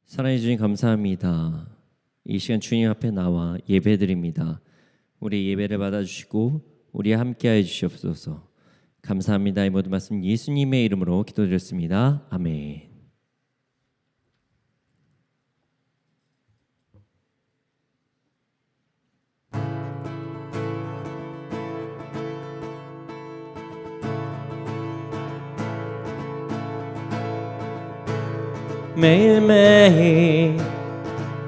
사랑해 주님 감사합니다. 이 시간 주님 앞에 나와 예배드립니다. 우리 예배를 받아주시고 우리 함께하여 주시옵소서. 감사합니다. 이 모든 말씀 예수님의 이름으로 기도드렸습니다. 아멘. 매일매일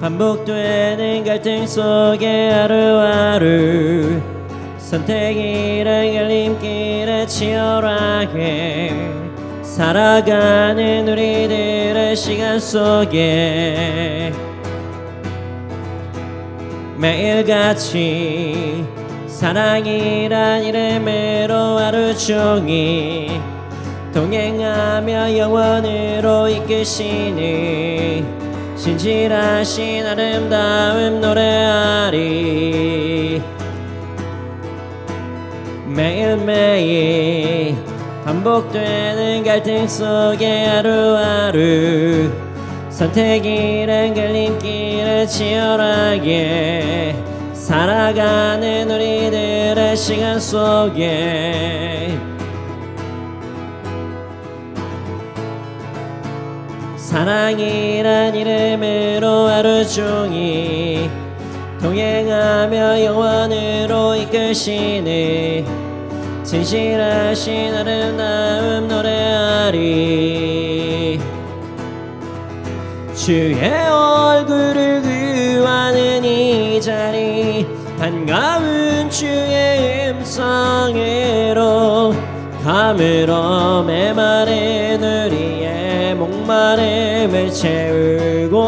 반복되는 갈등 속에 하루하루 선택이란 갈림길에 치열하게 살아가는 우리들의 시간 속에 매일같이 사랑이란 이름으로 하루 종일 동행하며 영원으로 이끄시니 진실하신 아름다움 노래하리. 매일매일 반복되는 갈등 속에 하루하루 선택이란 갈림길에 치열하게 살아가는 우리들의 시간 속에 사랑이란 이름으로 하루 종일 동행하며 영원으로 이끄시니 진실하신 아름다움 노래하리. 주의 얼굴을 구하는 이 자리 반가운 주의 음성으로 감으로 메마른 우리의 목마름을 채우고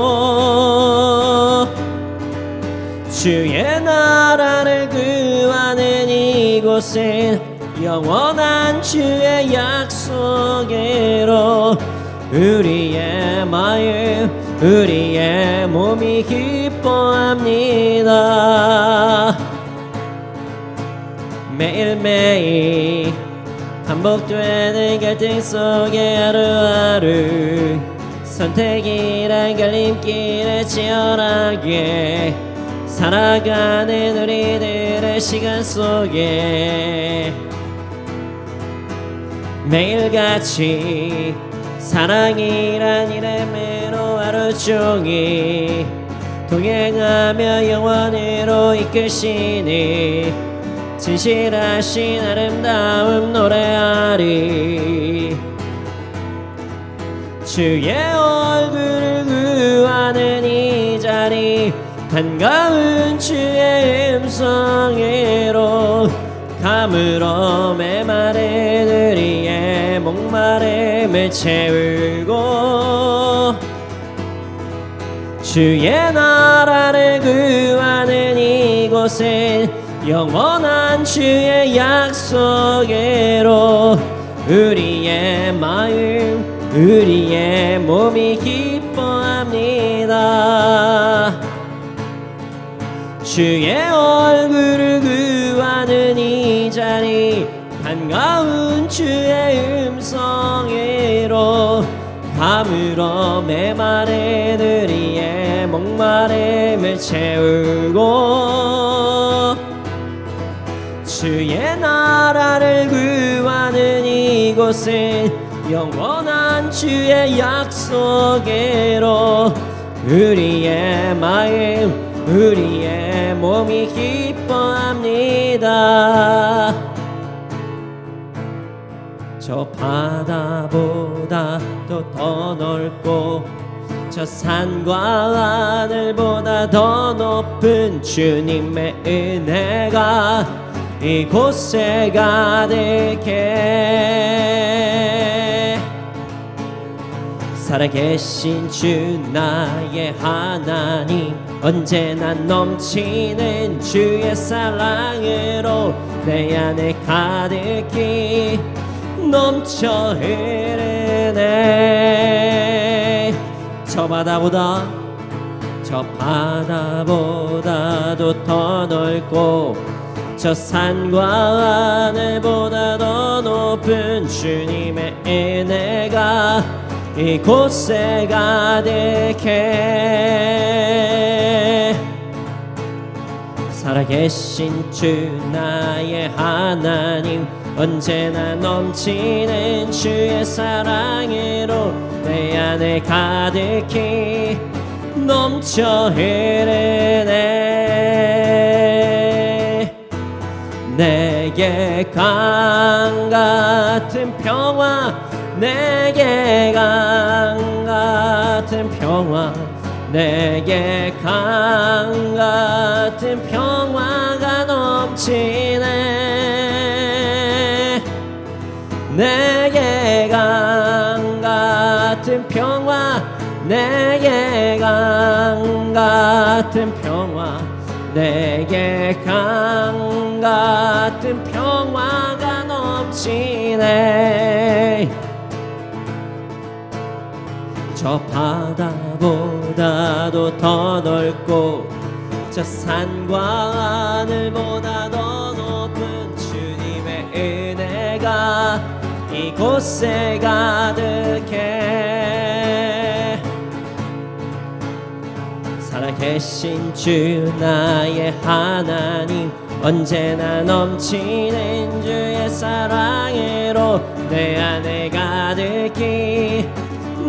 주의 나라를 구하는 이곳은 영원한 주의 약속으로 우리의 마음 우리의 몸이 기뻐합니다. 매일매일 반복되는 갈등 속에 하루하루 선택이란 갈림길에 치열하게 살아가는 우리들의 시간 속에 매일같이 사랑이란 이름으로 하루 종일 동행하며 영원으로 이끄시니 진실하신 아름다움 노래하리. 주의 얼굴을 구하는 이 자리 반가운 주의 음성으로 감으로 메마른 우리의 목마름을 채우고 주의 나라를 구하는 이곳은 영원한 주의 약속으로 우리의 마음 우리의 몸이 기뻐합니다. 주의 얼굴을 구하는 이 자리 반가운 주의 음성으로 감으로 메마른 우리의 목마름을 채우고 주의 나라를 구하는 이곳은 영원한 주의 약속으로 우리의 마음 우리의 몸이 기뻐합니다. 저 바다보다 또 더 넓고 저 산과 하늘보다 더 높은 주님의 은혜가 이곳에 가득해. 살아계신 주 나의 하나님 언제나 넘치는 주의 사랑으로 내 안에 가득히 넘쳐 흐르네. 저 바다보다도 더 넓고 저 산과 하늘보다 더 높은 주님의 은혜가 이곳에 가득해. 살아계신 주 나의 하나님, 언제나 넘치는 주의 사랑으로 내 안에 가득히 넘쳐 흐르네. 내게 강 같은 평화, 내게 강 같은 평화, 내게 강 같은 평화가 넘치네. 내게 강 같은 평화, 내게 강 같은 평화, 내게 강 같은 평화가 넘치네. 저 바다보다도 더 넓고 저 산과 하늘보다 더 높은 주님의 은혜가 이곳에 가득해. 살아계신 주 나의 하나님, 언제나 넘치는 주의 사랑으로 내 안에 가득히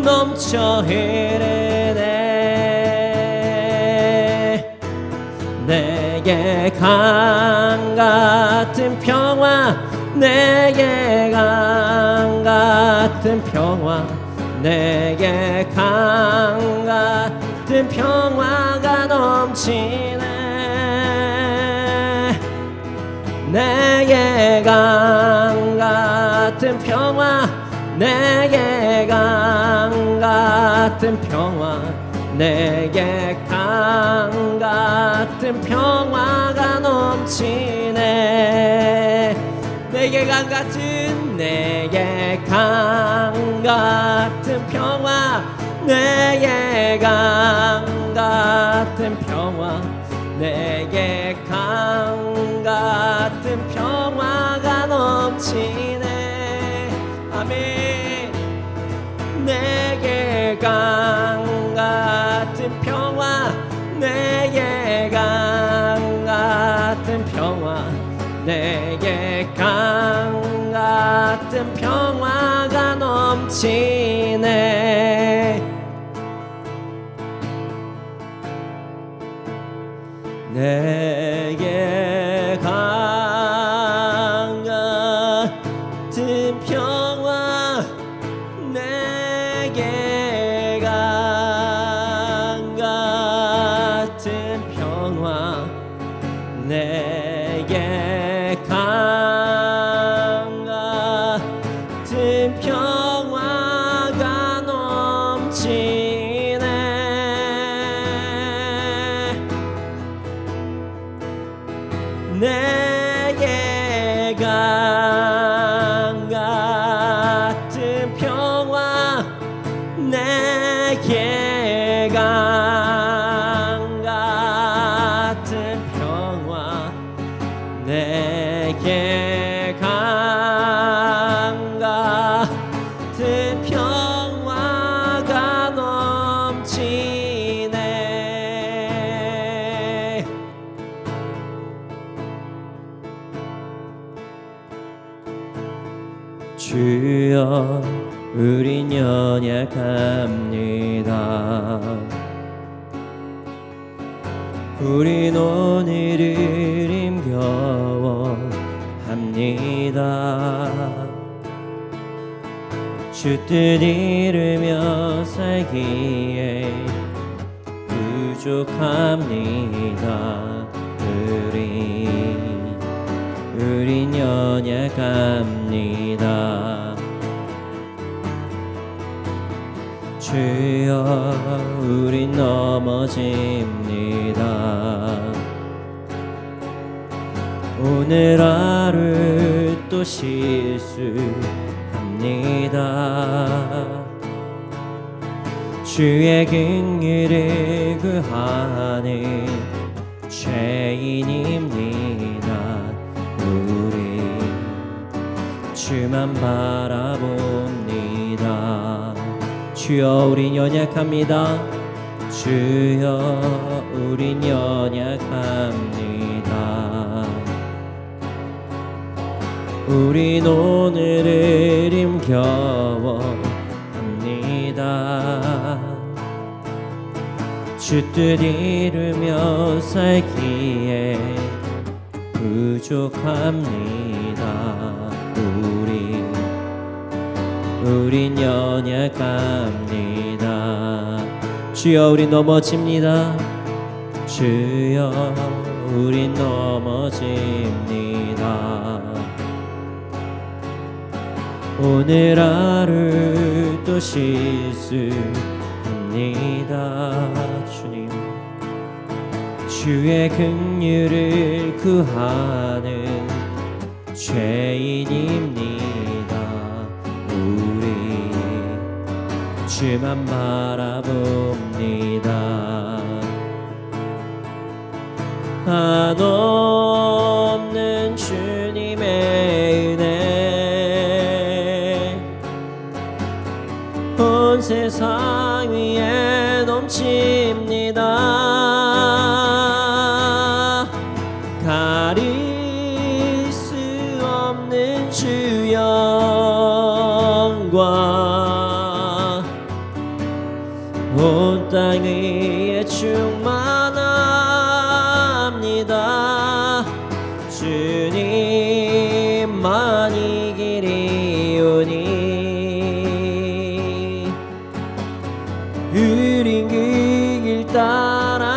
넘쳐 흐르네. 내게 강 같은 평화, 내게 강 같은 평화, 내게 강 같은 평화가 넘치네. 내게 강 같은 평화, 내게 강 같은 평화, 내게 강 같은 평화가 넘치네. 내게 강 같은, 내게 강 같은 평화, 내게 강 같은 평화, 내게 강 같은 평화가 넘치네. 아멘. 내게 강 같은 평화, 내게 강 같은 평화, 내게 강 같은 평화가 넘치네. 내게 강 같은 평화, 내게 강 같은 평화, 내게 강 같은 평화가 넘치네. 내게 강 같은 평화, 내게 강 같은 평화, 내게 강 같은 평화가 넘치네. 주여 우린 연약합니다. 우린 오늘을 힘겨워합니다. 주 뜻 이루며 살기에 부족합니다. 우린 연약합니다. 주여 우린 넘어집니다. 오늘 하루 또 실수합니다. 주의 긍휼을 구하는 죄인입니다. 우리 주만 바라봅니다. 주여 우린 연약합니다. 주여 우린 연약합니다. 우린 오늘을 힘겨워합니다. 주 뜻 이루며 살기에 부족합니다. 우린 연약합니다. 주여 우린 넘어집니다. 주여 우린 넘어집니다. 오늘 하루 또 실수합니다. 주님 주의 긍휼을 구하는 죄인입니다. 우리 주만 바라봅니다. 한없는 주님의 은혜 온 세상 위에 넘칩니다. 가릴 수 없는 주 영광 온 땅 위에 충만합니다. 주님만이 길이오니 우린 그 길 따라갑니다.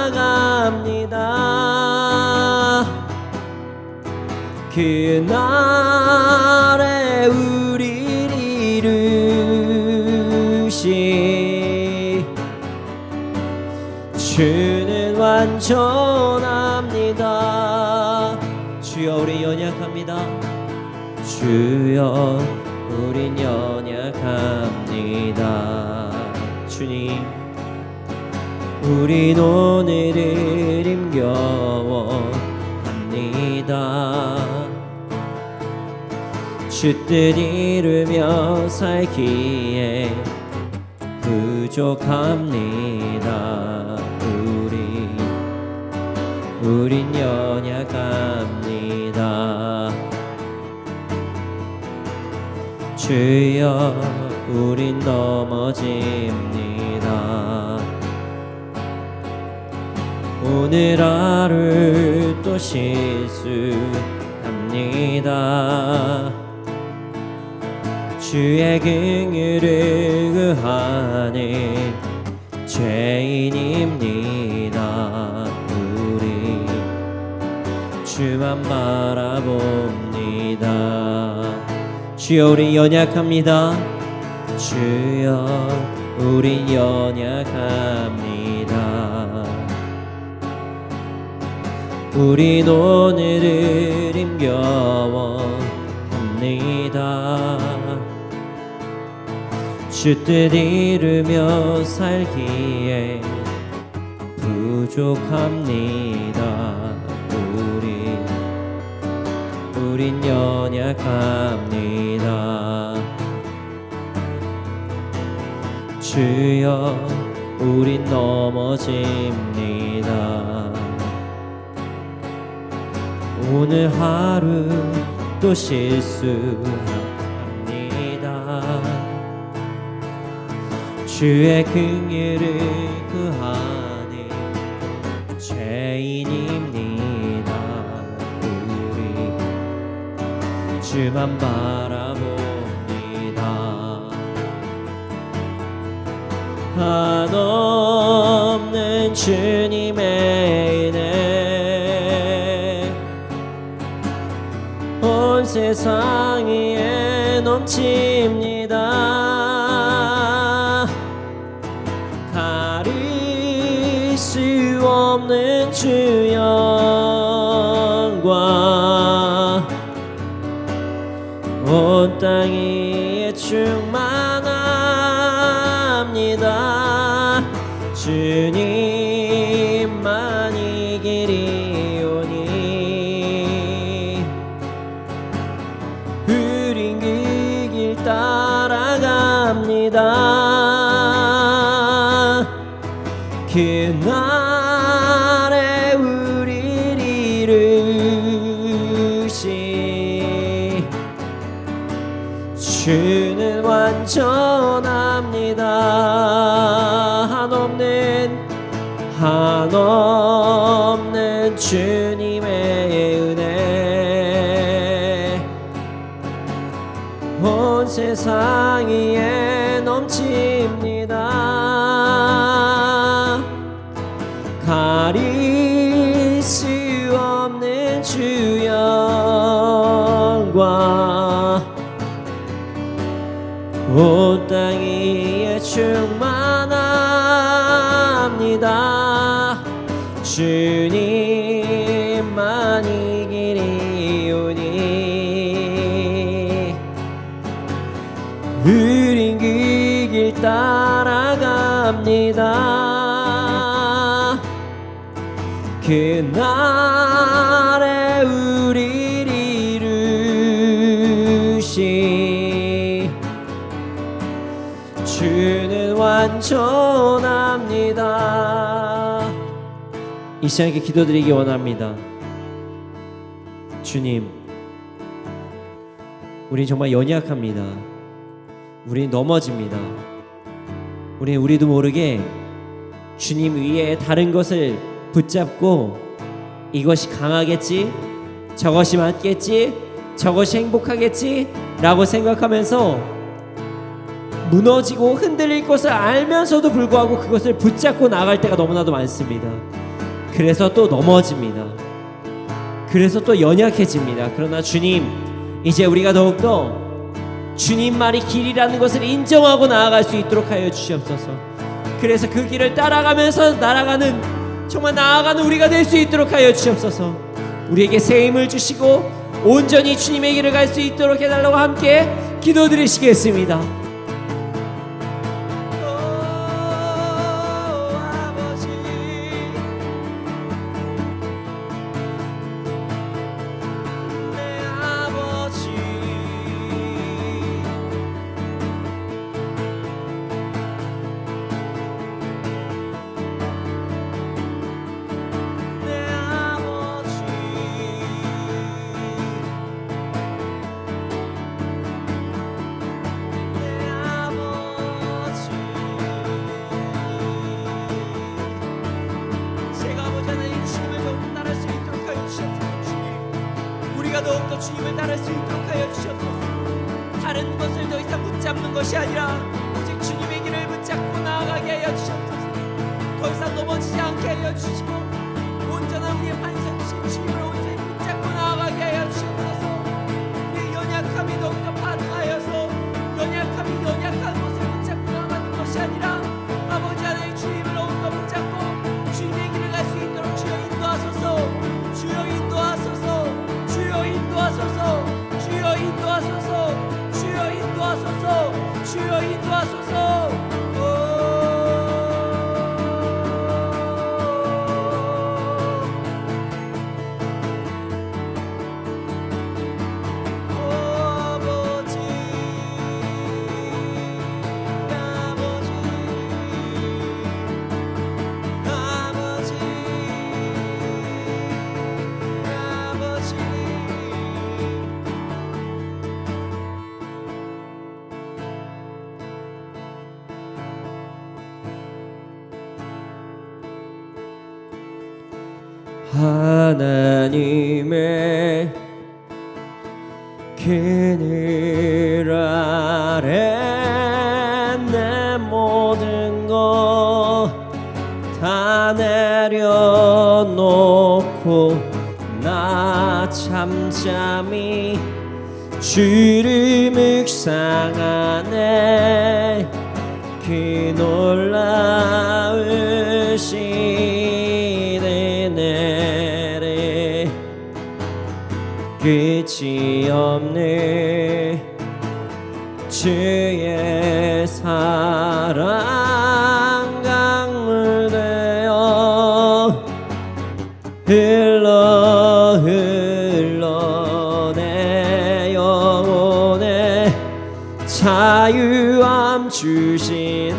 그날에 우리를 이루시 주는 완전합니다. 주여 우리 연약합니다. 주여 우린 연약합니다. 주님 우린 오늘을 힘겨워합니다. 주 뜻 이루며 살기에 부족합니다. 우린 연약합니다. 주여 우린 넘어집니다. 오늘 하루 또 실수합니다. 주의 긍휼을 구하는 죄인입니다. 우리 주만 바라봅니다. 주여 우린 연약합니다. 주여 우린 연약합니다. 우린 오늘을 힘겨워합니다. 주 뜻 이루며 살기에 부족합니다. 우린 연약합니다. 주여 우린 넘어집니다. 오늘 하루 또 실수합니다. 주의 긍휼을 구하는 죄인입니다. 우리 주만 바라봅니다. 한없는 주님의 은혜 온 세상 위에 넘칩니다. 가릴 수 없는 주 영광 온 땅 위에 충만합니다. 주님만이 길이오니 우린 그 길 따라갑니다. 그날에 우리를 이루시 주는 완전합니다. 한없는 주님의 은혜 온 세상 위에 넘칩니다. 가릴 수 없는 주 영광 온 땅 위에 충만합니다. 주님만 이기리오니 우린 그 길 따라갑니다. 그날에 우리를 이루시 주는 완전합니다. 이 시간에 기도드리기 원합니다. 주님, 우린 정말 연약합니다. 우린 넘어집니다. 우리도 모르게 주님 위에 다른 것을 붙잡고 이것이 강하겠지, 저것이 맞겠지, 저것이 행복하겠지 라고 생각하면서 무너지고 흔들릴 것을 알면서도 불구하고 그것을 붙잡고 나갈 때가 너무나도 많습니다. 그래서 또 넘어집니다. 그래서 또 연약해집니다. 그러나 주님, 이제 우리가 더욱더 주님만이 길이라는 것을 인정하고 나아갈 수 있도록 하여 주시옵소서. 그래서 그 길을 따라가면서 정말 나아가는 우리가 될 수 있도록 하여 주시옵소서. 우리에게 새 힘을 주시고 온전히 주님의 길을 갈 수 있도록 해달라고 함께 기도드리시겠습니다. 더욱더 주님을 따를 수 있도록 하여 주시옵소서. 다른 것을 더 이상 붙잡는 것이 아니라 오직 주님의 길을 붙잡고 나아가게 하여 주시옵소서. 더 이상 넘어지지 않게 하여 주시고 온전한 우리의 반석이신 주님을 온전히 붙잡고 나아가게 하여 주시옵소서. 우리의 연약함이 더욱더 반응하여서 연약한 것을 붙잡고 나아가는 것이 아니라 아버지 하나님 주님을 더욱더 붙잡고 주님의 길을 갈 수 있도록 주여 인도하소서. 주여 인도하소서. 주여 인도하소서. 주여 인도하소서. 주여 인도하소서. 주여 인도하소서. 하나님의 그늘 아래 내 모든 것 다 내려놓고 나 잠잠히 주를 묵상하네. 그 놀라우신 은혜를 끝이 없는 주의 사랑 강물 되어 흘러 내 영혼에 자유함 주시네.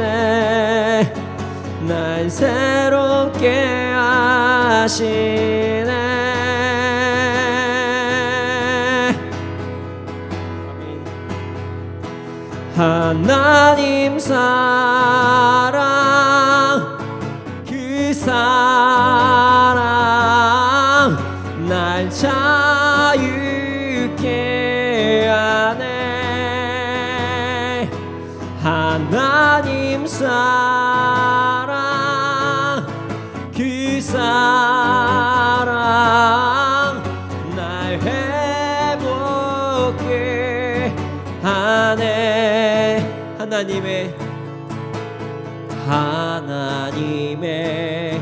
날 새롭게 하시네. 하나님 사랑 그 사랑 날 자유케 하네. 하나님 사랑 그 사랑 날 회복케 하네. 하나님의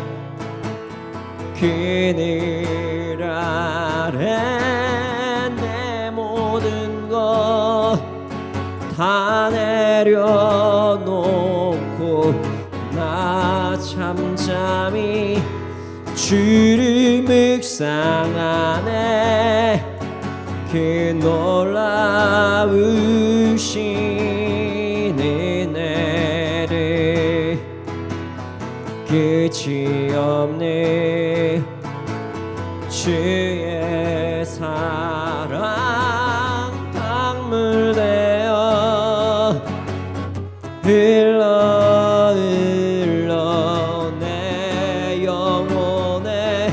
그늘 아래 내 모든 것 다 내려놓고 나 잠잠히 주를 묵상하네. 그 놀라우신 은혜를 끝이 없는 주의 사랑 강물되어 흘러 내 영혼에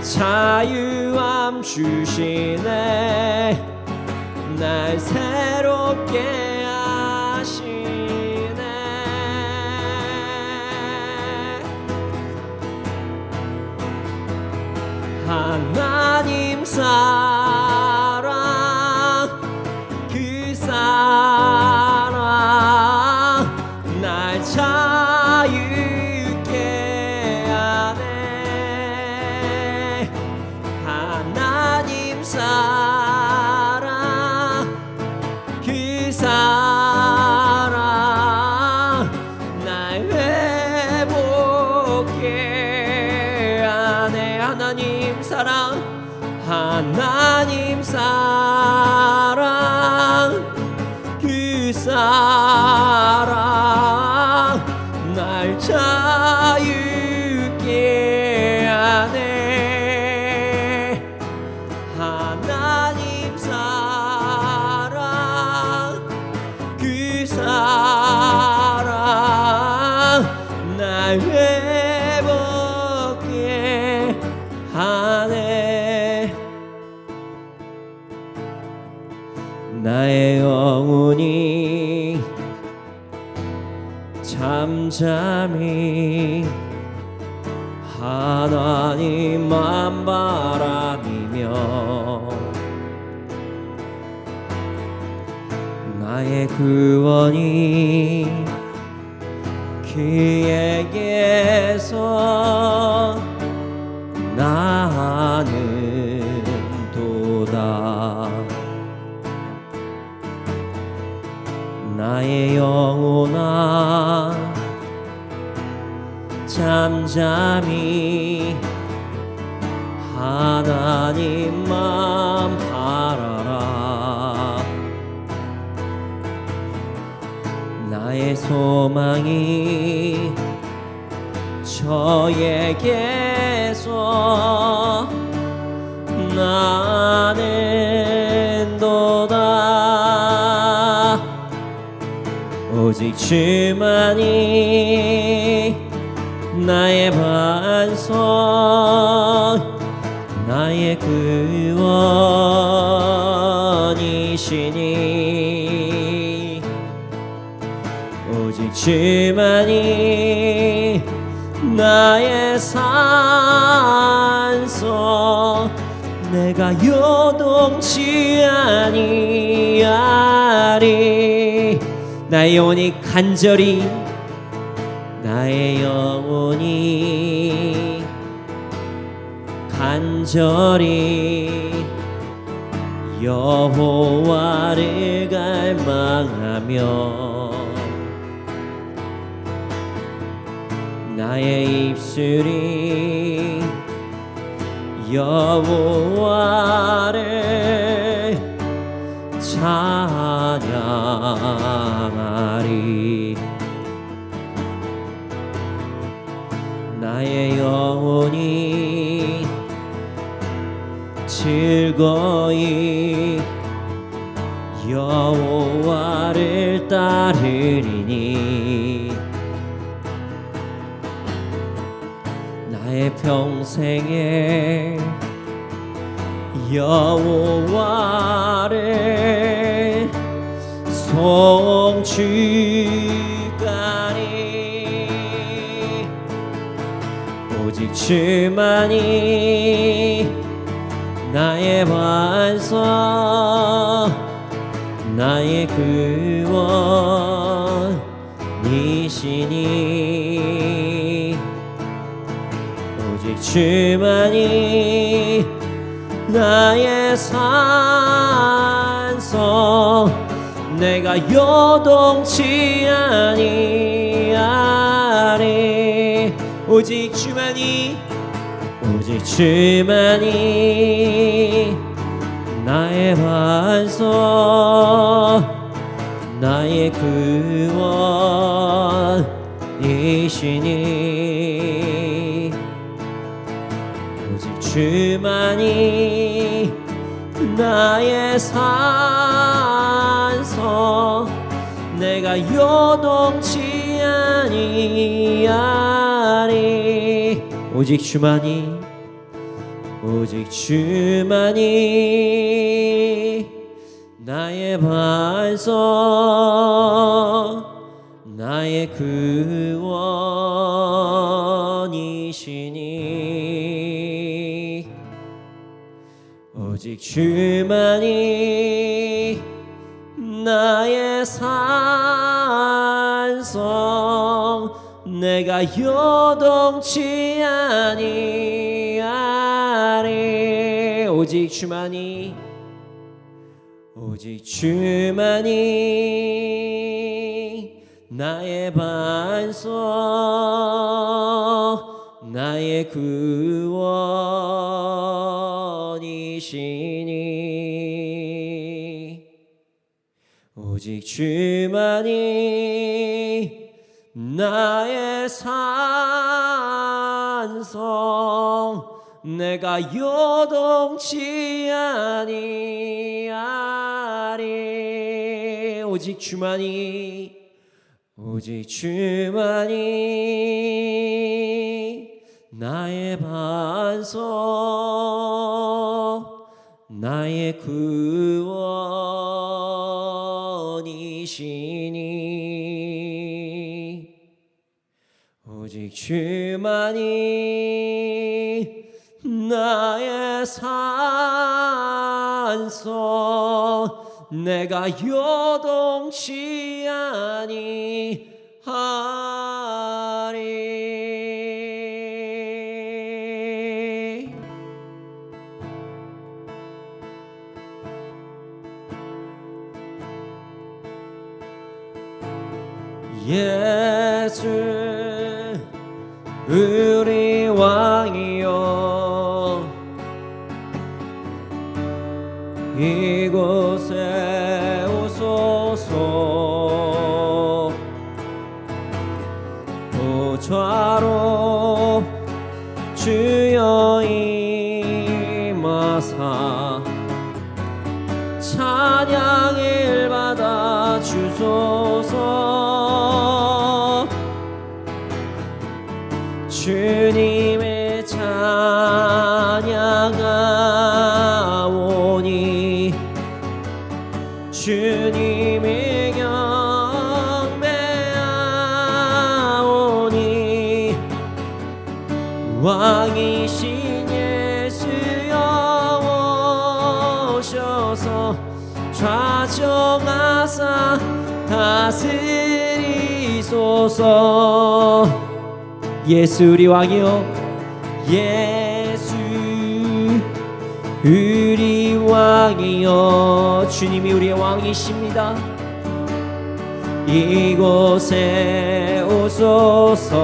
자유함 주시네. 날 새롭게 하시네. 하나님 사랑 그 사랑 날 자유케 하네. 하나님 사랑 그 사랑 날 회복케 하네. 하나님 사랑 하나님 사랑 그 사랑 날 자유케 하네. 하나님 사랑 그 사랑 날 회복케 하네. 나의 영혼이 잠잠히 하나님만 바라비며 나의 구원이 그에게서 나는 도다. 나의 영혼아 잠잠히 하나님만 바라라. 나의 소망이 저에게서 나는 도다. 오직 주만이 나의 반석 나의 구원이시니 오직 주만이 나의 산소 내가 요동치 아니하리. 나의 영혼이 간절히 나의 영혼이 간절히 여호와를 갈망하며 나의 입술이 여호와를 찬양하리. 나의 영혼이 즐거이 여호와를 따르리니 나의 평생에 여호와를 송축하리 오직 주만이 나의 반석 나의 구원이시니 오직 주만이 나의 산성 내가 요동치 아니하리 오직 주만이 나의 반석 나의 구원이시니 오직 주만이 나의 산성 내가 요동치 아니하리 오직 주만이 나의 반석 나의 구원이시니 오직 주만이 나의 산성 내가 요동치 아니하리 오직 주만이 나의 반석 나의 구원이시니 오직 주만이 나의 산성 내가 요동치 아니하리 오직 주만이 나의 반석 나의 구원이시니 오직 주만이 나의 산성 내가 요동치 아니하리 예수 우리 왕이여 이곳에 오소서 보좌로 주여 임하사 찬양을 받아 주소서 주님의 찬양하오니 주님의 경배하오니 왕이신 예수여 오셔서 좌정하사 다스리소서 예수 우리 왕이여 예수 우리 왕이여 주님이 우리의 왕이십니다 이곳에 오소서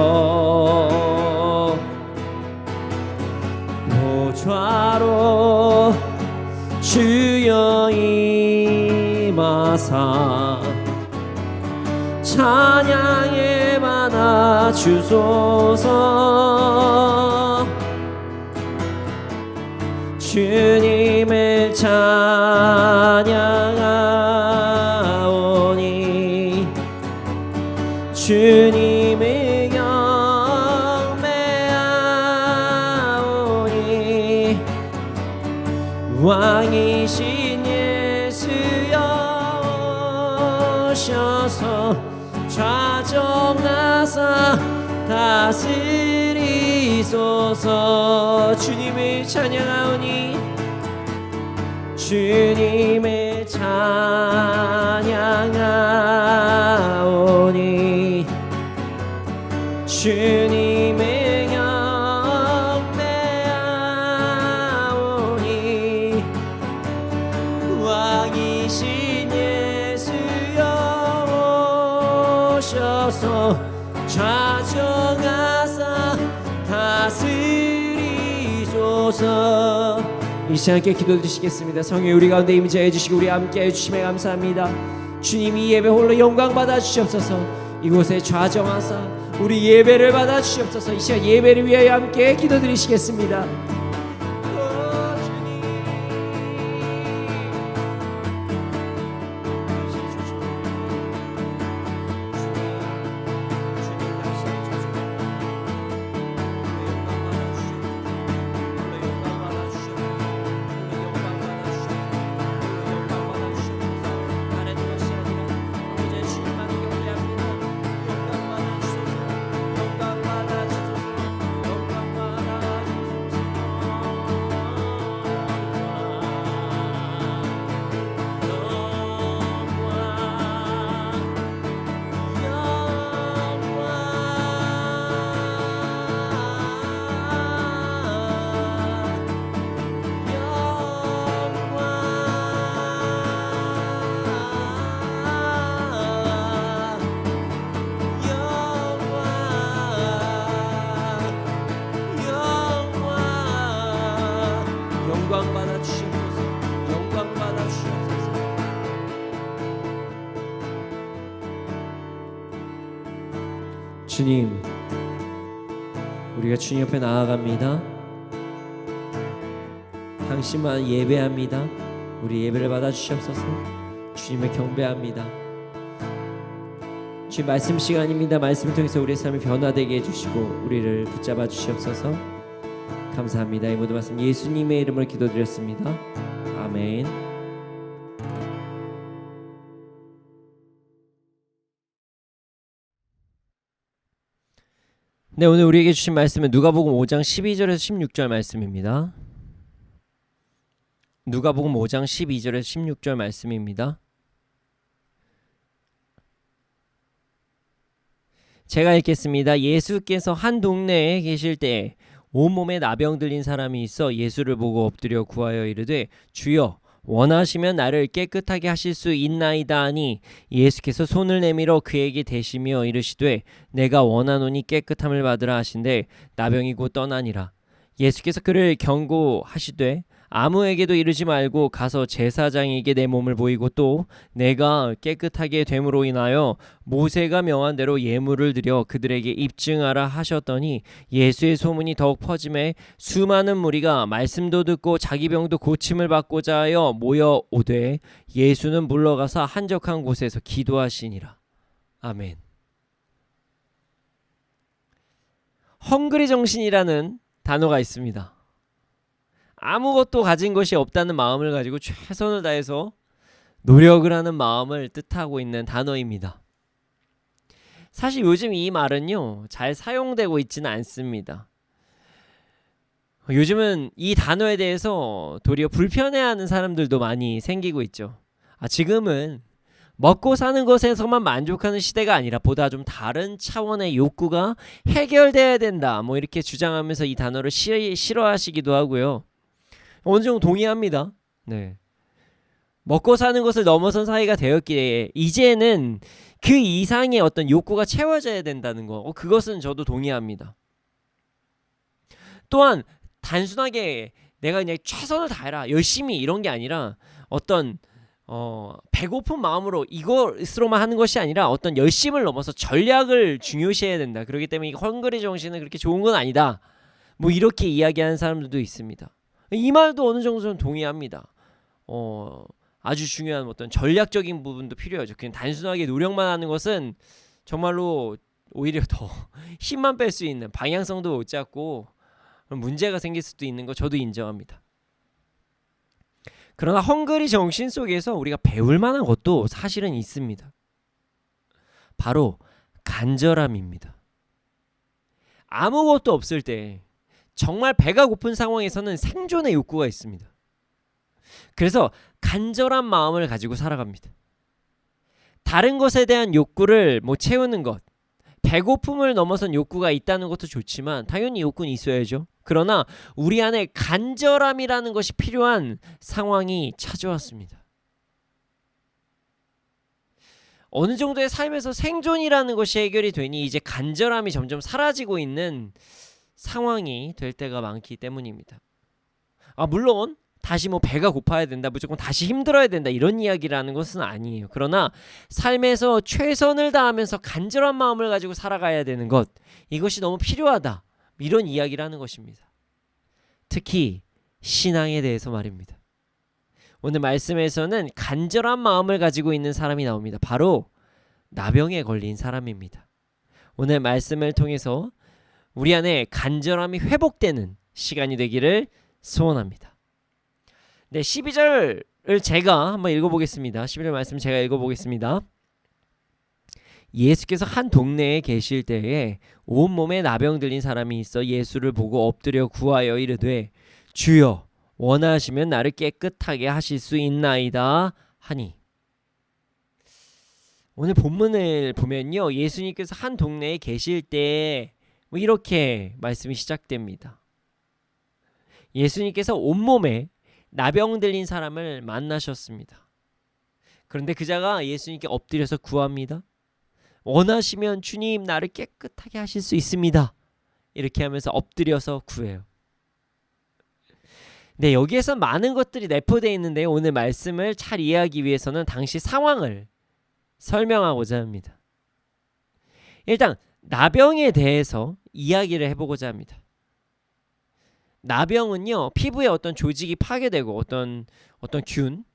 보좌로 주여 임하사 찬양에 받아 주소서. 주님을 찬양하오니 주님을 경배하오니 왕이신 예수여 오셔서 좌정하사 다스리소서. 주님을 찬양하오니 주님을 찬양하오니 주님을 경배하오니 왕이신 예수여 오셔서 좌정하사 다스리소서. 이 시간 함께 기도드리시겠습니다. 성령 우리 가운데 임재해 주시고 우리 함께 해주심에 감사합니다. 주님이 예배 홀로 영광 받아 주시옵소서. 이곳에 좌정하사 우리 예배를 받아 주시옵소서. 이 시간 예배를 위하여 함께 기도드리시겠습니다. 영광 받아 주시옵소서. 영광 받아 주시옵소서. 주님, 우리가 주님 옆에 나아갑니다. 당신만 예배합니다. 우리 예배를 받아 주시옵소서. 주님을 경배합니다. 주님 말씀 시간입니다. 말씀을 통해서 우리의 삶이 변화되게 해주시고 우리를 붙잡아 주시옵소서. 감사합니다. 이 모든 말씀 예수님의 이름으로 기도드렸습니다. 아멘. 네, 오늘 우리에게 주신 말씀은 누가복음 5장 12절에서 16절 말씀입니다. 누가복음 5장 12절에서 16절 말씀입니다. 제가 읽겠습니다. 예수께서 한 동네에 계실 때 온몸에 나병 들린 사람이 있어 예수를 보고 엎드려 구하여 이르되 주여 원하시면 나를 깨끗하게 하실 수 있나이다 하니 예수께서 손을 내밀어 그에게 대시며 이르시되 내가 원하노니 깨끗함을 받으라 하신대 나병이 곧 떠나니라. 예수께서 그를 경고하시되 아무에게도 이르지 말고 가서 제사장에게 내 몸을 보이고 또 내가 깨끗하게 됨으로 인하여 모세가 명한 대로 예물을 드려 그들에게 입증하라 하셨더니 예수의 소문이 더욱 퍼짐에 수많은 무리가 말씀도 듣고 자기 병도 고침을 받고자 하여 모여 오되 예수는 물러가서 한적한 곳에서 기도하시니라. 아멘. 헝그리 정신이라는 단어가 있습니다. 아무것도 가진 것이 없다는 마음을 가지고 최선을 다해서 노력을 하는 마음을 뜻하고 있는 단어입니다. 사실 요즘 이 말은요 잘 사용되고 있지는 않습니다. 요즘은 이 단어에 대해서 도리어 불편해하는 사람들도 많이 생기고 있죠. 지금은 먹고 사는 것에서만 만족하는 시대가 아니라 보다 좀 다른 차원의 욕구가 해결돼야 된다 뭐 이렇게 주장하면서 이 단어를 싫어하시기도 하고요. 어느 정도 동의합니다. 네. 먹고 사는 것을 넘어선 사회가 되었기에 이제는 그 이상의 어떤 욕구가 채워져야 된다는 거, 그것은 저도 동의합니다. 또한 단순하게 내가 그냥 최선을 다해라 열심히 이런 게 아니라 어떤 배고픈 마음으로 이것으로만 하는 것이 아니라 어떤 열심을 넘어서 전략을 중요시해야 된다. 그렇기 때문에 이 헝그리 정신은 그렇게 좋은 건 아니다. 뭐 이렇게 이야기하는 사람들도 있습니다. 이 말도 어느 정도는 동의합니다. 아주 중요한 어떤 전략적인 부분도 필요하죠. 그냥 단순하게 노력만 하는 것은 정말로 오히려 더 힘만 뺄 수 있는, 방향성도 못 잡고 문제가 생길 수도 있는 거 저도 인정합니다. 그러나 헝그리 정신 속에서 우리가 배울 만한 것도 사실은 있습니다. 바로 간절함입니다. 아무것도 없을 때 정말 배가 고픈 상황에서는 생존의 욕구가 있습니다. 그래서 간절한 마음을 가지고 살아갑니다. 다른 것에 대한 욕구를 채우는 것, 배고픔을 넘어선 욕구가 있다는 것도 좋지만 당연히 욕구는 있어야죠. 그러나 우리 안에 간절함이라는 것이 필요한 상황이 찾아왔습니다. 어느 정도의 삶에서 생존이라는 것이 해결이 되니 이제 간절함이 점점 사라지고 있는 상황이 될 때가 많기 때문입니다. 물론 다시 배가 고파야 된다, 무조건 다시 힘들어야 된다, 이런 이야기라는 것은 아니에요. 그러나 삶에서 최선을 다하면서 간절한 마음을 가지고 살아가야 되는 것, 이것이 너무 필요하다, 이런 이야기라는 것입니다. 특히 신앙에 대해서 말입니다. 오늘 말씀에서는 간절한 마음을 가지고 있는 사람이 나옵니다. 바로 나병에 걸린 사람입니다. 오늘 말씀을 통해서 우리 안에 간절함이 회복되는 시간이 되기를 소원합니다. 네, 12절을 제가 한번 읽어보겠습니다. 11절 말씀 제가 읽어보겠습니다. 예수께서 한 동네에 계실 때에 온몸에 나병 들린 사람이 있어 예수를 보고 엎드려 구하여 이르되 주여 원하시면 나를 깨끗하게 하실 수 있나이다 하니. 오늘 본문을 보면요, 예수님께서 한 동네에 계실 때 이렇게 말씀이 시작됩니다. 예수님께서 온몸에 나병 들린 사람을 만나셨습니다. 그런데 그자가 예수님께 엎드려서 구합니다. 원하시면 주님 나를 깨끗하게 하실 수 있습니다. 이렇게 하면서 엎드려서 구해요. 네, 여기에서 많은 것들이 내포되어 있는데 오늘 말씀을 잘 이해하기 위해서는 당시 상황을 설명하고자 합니다. 일단 나병에 대해서 이야기를 해보고자 합니다. 나병은요, 피부에 어떤 조직이 파괴되고 어떤 균,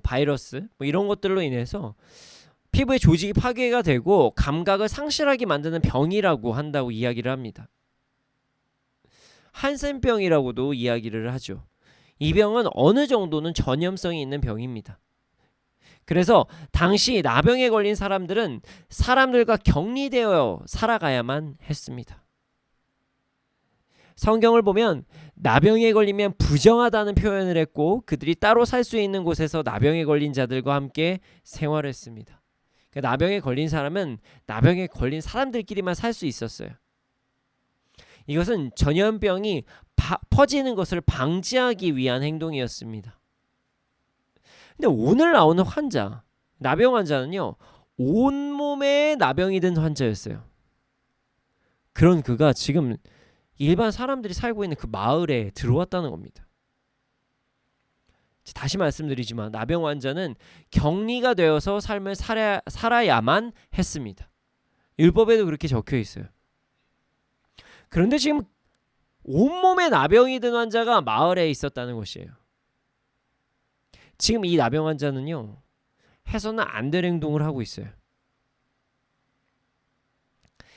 바이러스 이런 것들로 인해서 피부의 조직이 파괴가 되고 감각을 상실하게 만드는 병이라고 한다고 이야기를 합니다. 한센병이라고도 이야기를 하죠. 이 병은 어느 정도는 전염성이 있는 병입니다. 그래서 당시 나병에 걸린 사람들은 사람들과 격리되어 살아가야만 했습니다. 성경을 보면 나병에 걸리면 부정하다는 표현을 했고 그들이 따로 살 수 있는 곳에서 나병에 걸린 자들과 함께 생활했습니다. 그러니까 나병에 걸린 사람은 나병에 걸린 사람들끼리만 살 수 있었어요. 이것은 전염병이 퍼지는 것을 방지하기 위한 행동이었습니다. 근데 오늘 나오는 환자, 나병 환자는요, 온몸에 나병이 든 환자였어요. 그런 그가 지금 일반 사람들이 살고 있는 그 마을에 들어왔다는 겁니다. 다시 말씀드리지만 나병 환자는 격리가 되어서 삶을 살아야만 했습니다. 율법에도 그렇게 적혀 있어요. 그런데 지금 온몸에 나병이 든 환자가 마을에 있었다는 것이에요. 지금 이 나병 환자는요, 해서는 안 될 행동을 하고 있어요.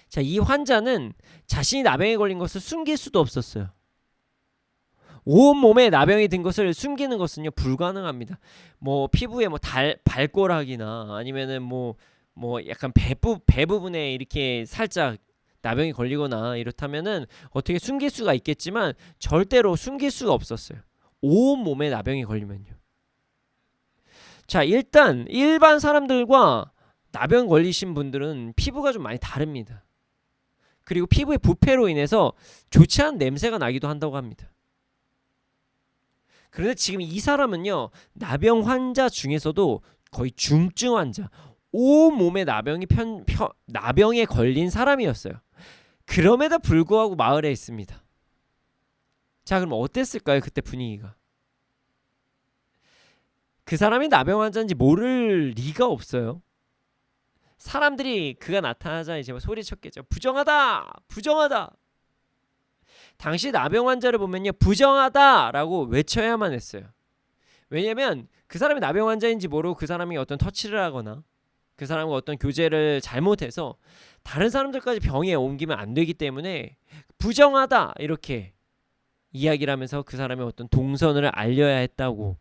자, 이 환자는 자신이 나병에 걸린 것을 숨길 수도 없었어요. 온몸에 나병이 든 것을 숨기는 것은요, 불가능합니다. 피부에 발꼬락이나 아니면은 약간 배 부분에 이렇게 살짝 나병이 걸리거나 이렇다면은 어떻게 숨길 수가 있겠지만 절대로 숨길 수가 없었어요. 온몸에 나병이 걸리면요. 자, 일단 일반 사람들과 나병 걸리신 분들은 피부가 좀 많이 다릅니다. 그리고 피부의 부패로 인해서 좋지 않은 냄새가 나기도 한다고 합니다. 그런데 지금 이 사람은요, 나병 환자 중에서도 거의 중증 환자, 온몸에 나병에 걸린 사람이었어요. 그럼에도 불구하고 마을에 있습니다. 자, 그럼 어땠을까요? 그때 분위기가. 그 사람이 나병 환자인지 모를 리가 없어요. 사람들이 그가 나타나자 이제 소리쳤겠죠. 부정하다, 부정하다. 당시 나병 환자를 보면요, 부정하다라고 외쳐야만 했어요. 왜냐면 그 사람이 나병 환자인지 모르고 그 사람이 어떤 터치를 하거나 그 사람과 어떤 교제를 잘못해서 다른 사람들까지 병에 옮기면 안 되기 때문에 부정하다 이렇게 이야기를 하면서 그 사람의 어떤 동선을 알려야 했다고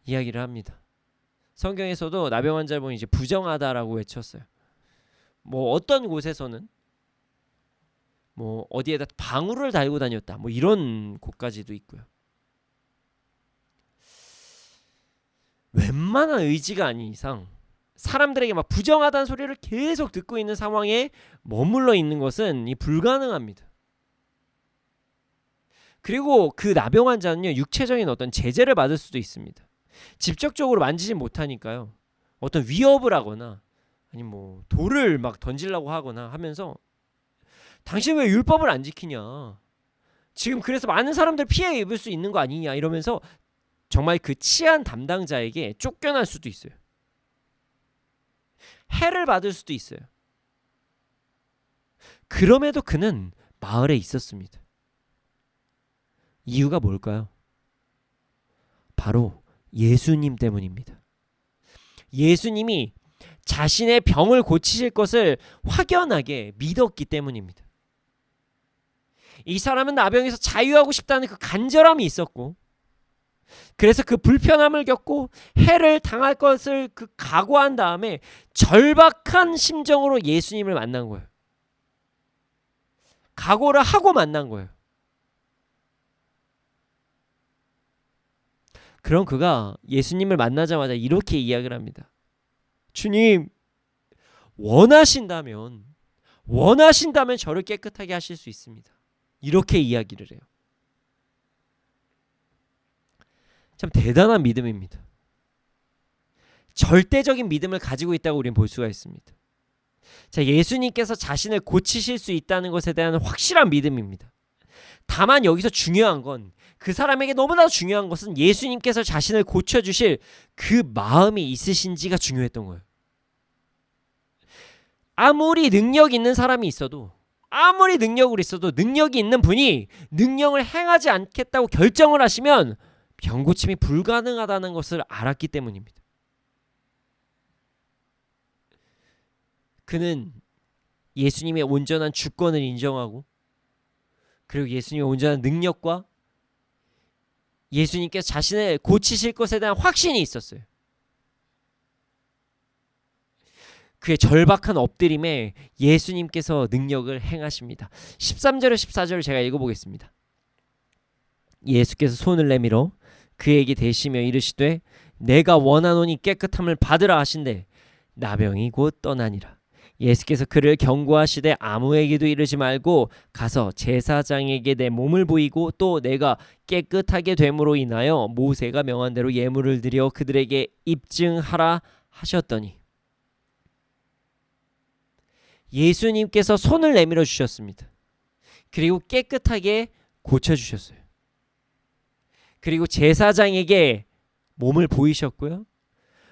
이야기를 합니다. 성경에서도 나병 환자를 보면 이제 부정하다라고 외쳤어요. 뭐 어떤 곳에서는 뭐 어디에다 방울을 달고 다녔다, 뭐 이런 곳까지도 있고요. 웬만한 의지가 아닌 이상 사람들에게 막 부정하다는 소리를 계속 듣고 있는 상황에 머물러 있는 것은 불가능합니다. 그리고 그 나병 환자는요, 육체적인 어떤 제재를 받을 수도 있습니다. 직접적으로 만지지 못하니까요, 어떤 위협을 하거나 아니 뭐 돌을 막 던지려고 하거나 하면서 당신 왜 율법을 안 지키냐, 지금 그래서 많은 사람들 피해 입을 수 있는 거 아니냐 이러면서 정말 그 치안 담당자에게 쫓겨날 수도 있어요. 해를 받을 수도 있어요. 그럼에도 그는 마을에 있었습니다. 이유가 뭘까요? 바로 예수님 때문입니다. 예수님이 자신의 병을 고치실 것을 확연하게 믿었기 때문입니다. 이 사람은 나병에서 자유하고 싶다는 그 간절함이 있었고, 그래서 그 불편함을 겪고 해를 당할 것을 그 각오한 다음에 절박한 심정으로 예수님을 만난 거예요. 각오를 하고 만난 거예요. 그럼 그가 예수님을 만나자마자 이렇게 이야기를 합니다. 주님, 원하신다면 저를 깨끗하게 하실 수 있습니다. 이렇게 이야기를 해요. 참 대단한 믿음입니다. 절대적인 믿음을 가지고 있다고 우리는 볼 수가 있습니다. 자, 예수님께서 자신을 고치실 수 있다는 것에 대한 확실한 믿음입니다. 다만 여기서 중요한 건, 그 사람에게 너무나 중요한 것은 예수님께서 자신을 고쳐주실 그 마음이 있으신지가 중요했던 거예요. 아무리 능력 있는 사람이 있어도, 아무리 능력을 있어도 능력이 있는 분이 능력을 행하지 않겠다고 결정을 하시면 병 고침이 불가능하다는 것을 알았기 때문입니다. 그는 예수님의 온전한 주권을 인정하고, 그리고 예수님의 온전한 능력과 예수님께서 자신을 고치실 것에 대한 확신이 있었어요. 그의 절박한 엎드림에 예수님께서 능력을 행하십니다. 13절에 14절을 제가 읽어보겠습니다. 예수께서 손을 내밀어 그에게 대시며 이르시되 내가 원하노니 깨끗함을 받으라 하신대 나병이 곧 떠나니라. 예수께서 그를 경고하시되 아무에게도 이르지 말고 가서 제사장에게 내 몸을 보이고 또 내가 깨끗하게 됨으로 인하여 모세가 명한 대로 예물을 드려 그들에게 입증하라 하셨더니, 예수님께서 손을 내밀어 주셨습니다. 그리고 깨끗하게 고쳐주셨어요. 그리고 제사장에게 몸을 보이셨고요,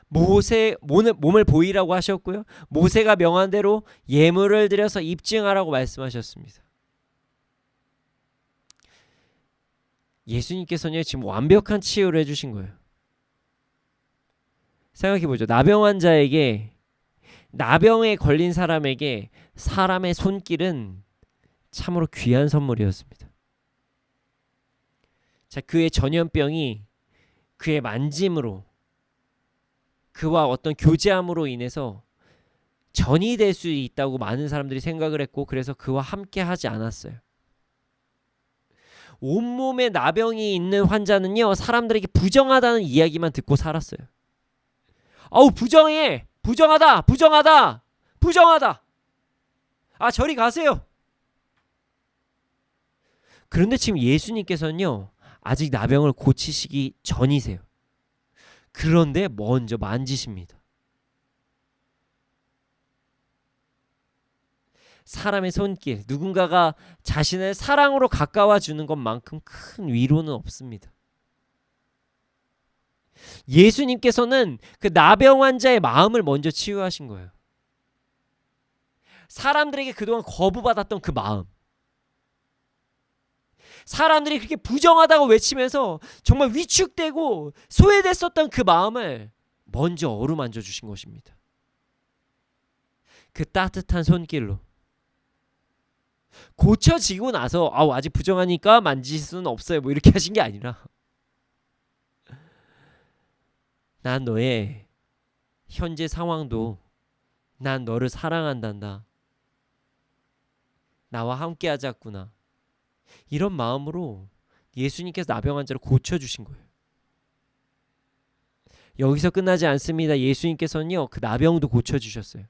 몸을 보이라고 하셨고요, 모세가 명한 대로 예물을 드려서 입증하라고 말씀하셨습니다. 예수님께서는 지금 완벽한 치유를 해주신 거예요. 생각해보죠. 나병 환자에게, 나병에 걸린 사람에게 사람의 손길은 참으로 귀한 선물이었습니다. 자, 그의 전염병이 그의 만짐으로, 그와 어떤 교제함으로 인해서 전이 될 수 있다고 많은 사람들이 생각을 했고, 그래서 그와 함께 하지 않았어요. 온몸에 나병이 있는 환자는요, 사람들에게 부정하다는 이야기만 듣고 살았어요. 아우, 부정해, 부정하다, 부정하다, 부정하다, 아 저리 가세요. 그런데 지금 예수님께서는요, 아직 나병을 고치시기 전이세요. 그런데 먼저 만지십니다. 사람의 손길, 누군가가 자신을 사랑으로 가까워 주는 것만큼 큰 위로는 없습니다. 예수님께서는 그 나병 환자의 마음을 먼저 치유하신 거예요. 사람들에게 그동안 거부받았던 그 마음, 사람들이 그렇게 부정하다고 외치면서 정말 위축되고 소외됐었던 그 마음을 먼저 어루만져 주신 것입니다. 그 따뜻한 손길로 고쳐지고 나서 아직 부정하니까 만질 수는 없어요 뭐 이렇게 하신 게 아니라, 난 너의 현재 상황도 난 너를 사랑한단다, 나와 함께 하자꾸나, 이런 마음으로 예수님께서 나병 환자를 고쳐주신 거예요. 여기서 끝나지 않습니다. 예수님께서는요, 그 나병도 고쳐주셨어요.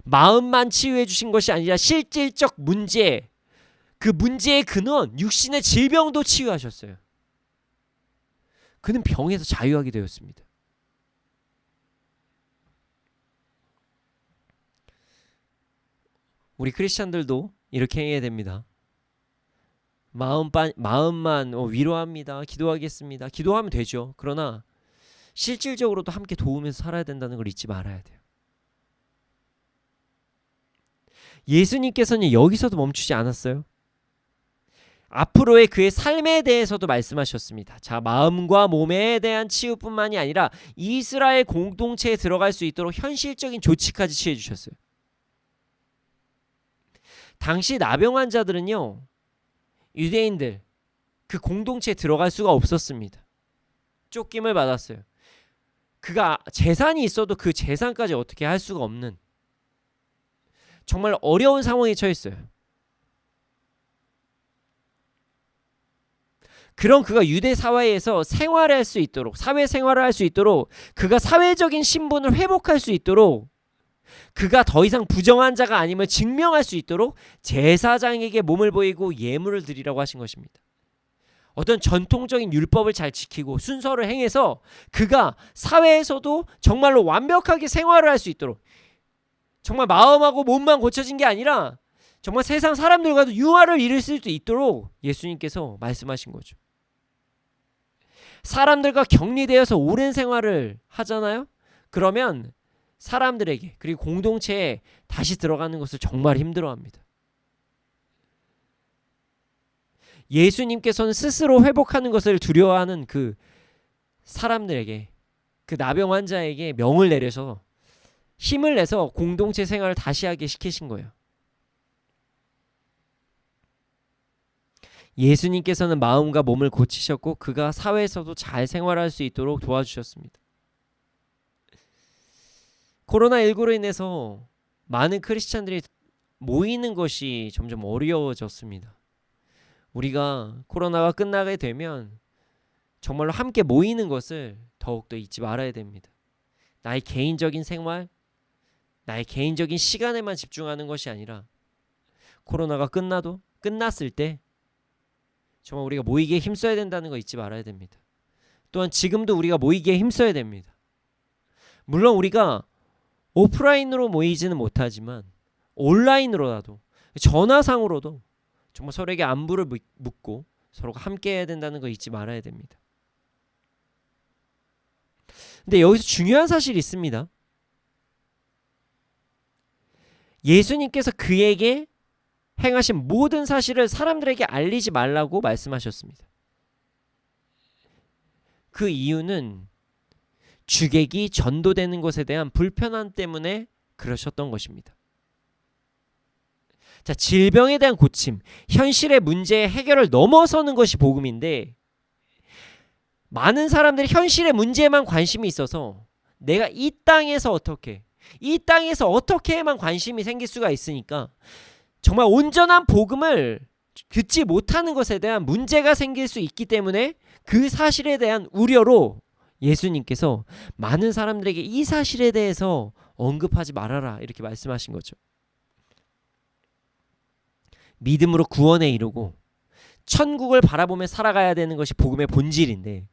마음만 치유해 주신 것이 아니라 실질적 문제, 그 문제의 근원, 육신의 질병도 치유하셨어요. 그는 병에서 자유하게 되었습니다. 우리 크리스찬들도 이렇게 해야 됩니다. 마음만 위로합니다, 기도하겠습니다, 기도하면 되죠. 그러나 실질적으로도 함께 도우면서 살아야 된다는 걸 잊지 말아야 돼요. 예수님께서는 여기서도 멈추지 않았어요. 앞으로의 그의 삶에 대해서도 말씀하셨습니다. 자, 마음과 몸에 대한 치유뿐만이 아니라 이스라엘 공동체에 들어갈 수 있도록 현실적인 조치까지 취해 주셨어요. 당시 나병 환자들은요, 유대인들 그 공동체에 들어갈 수가 없었습니다. 쫓김을 받았어요. 그가 재산이 있어도 그 재산까지 어떻게 할 수가 없는 정말 어려운 상황에 처했어요. 그런 그가 유대 사회에서 생활할 수 있도록, 사회생활을 할 수 있도록, 그가 사회적인 신분을 회복할 수 있도록, 그가 더 이상 부정한 자가 아님을 증명할 수 있도록 제사장에게 몸을 보이고 예물을 드리라고 하신 것입니다. 어떤 전통적인 율법을 잘 지키고 순서를 행해서 그가 사회에서도 정말로 완벽하게 생활을 할 수 있도록, 정말 마음하고 몸만 고쳐진 게 아니라 정말 세상 사람들과도 융화를 이룰 수 있도록 예수님께서 말씀하신 거죠. 사람들과 격리되어서 오랜 생활을 하잖아요. 그러면 사람들에게, 그리고 공동체에 다시 들어가는 것을 정말 힘들어합니다. 예수님께서는 스스로 회복하는 것을 두려워하는 그 사람들에게, 그 나병 환자에게 명을 내려서 힘을 내서 공동체 생활을 다시 하게 시키신 거예요. 예수님께서는 마음과 몸을 고치셨고 그가 사회에서도 잘 생활할 수 있도록 도와주셨습니다. 코로나19로 인해서 많은 크리스찬들이 모이는 것이 점점 어려워졌습니다. 우리가 코로나가 끝나게 되면 정말로 함께 모이는 것을 더욱더 잊지 말아야 됩니다. 나의 개인적인 생활, 나의 개인적인 시간에만 집중하는 것이 아니라 코로나가 끝났을 때 정말 우리가 모이기에 힘써야 된다는 거 잊지 말아야 됩니다. 또한 지금도 우리가 모이기에 힘써야 됩니다. 물론 우리가 오프라인으로 모이지는 못하지만 온라인으로라도, 전화상으로도 정말 서로에게 안부를 묻고 서로가 함께 해야 된다는 거 잊지 말아야 됩니다. 근데 여기서 중요한 사실이 있습니다. 예수님께서 그에게 행하신 모든 사실을 사람들에게 알리지 말라고 말씀하셨습니다. 그 이유는 주객이 전도되는 것에 대한 불편함 때문에 그러셨던 것입니다. 자, 질병에 대한 고침, 현실의 문제의 해결을 넘어서는 것이 복음인데, 많은 사람들이 현실의 문제에만 관심이 있어서 내가 이 땅에서 어떻게에만 관심이 생길 수가 있으니까 정말 온전한 복음을 듣지 못하는 것에 대한 문제가 생길 수 있기 때문에 그 사실에 대한 우려로 예수님께서 많은 사람들에게 이 사실에 대해서 언급하지 말아라 이렇게 말씀하신 거죠. 믿음으로 구원에 이르고 천국을 바라보며 살아가야 되는 것이 복음의 본질인데,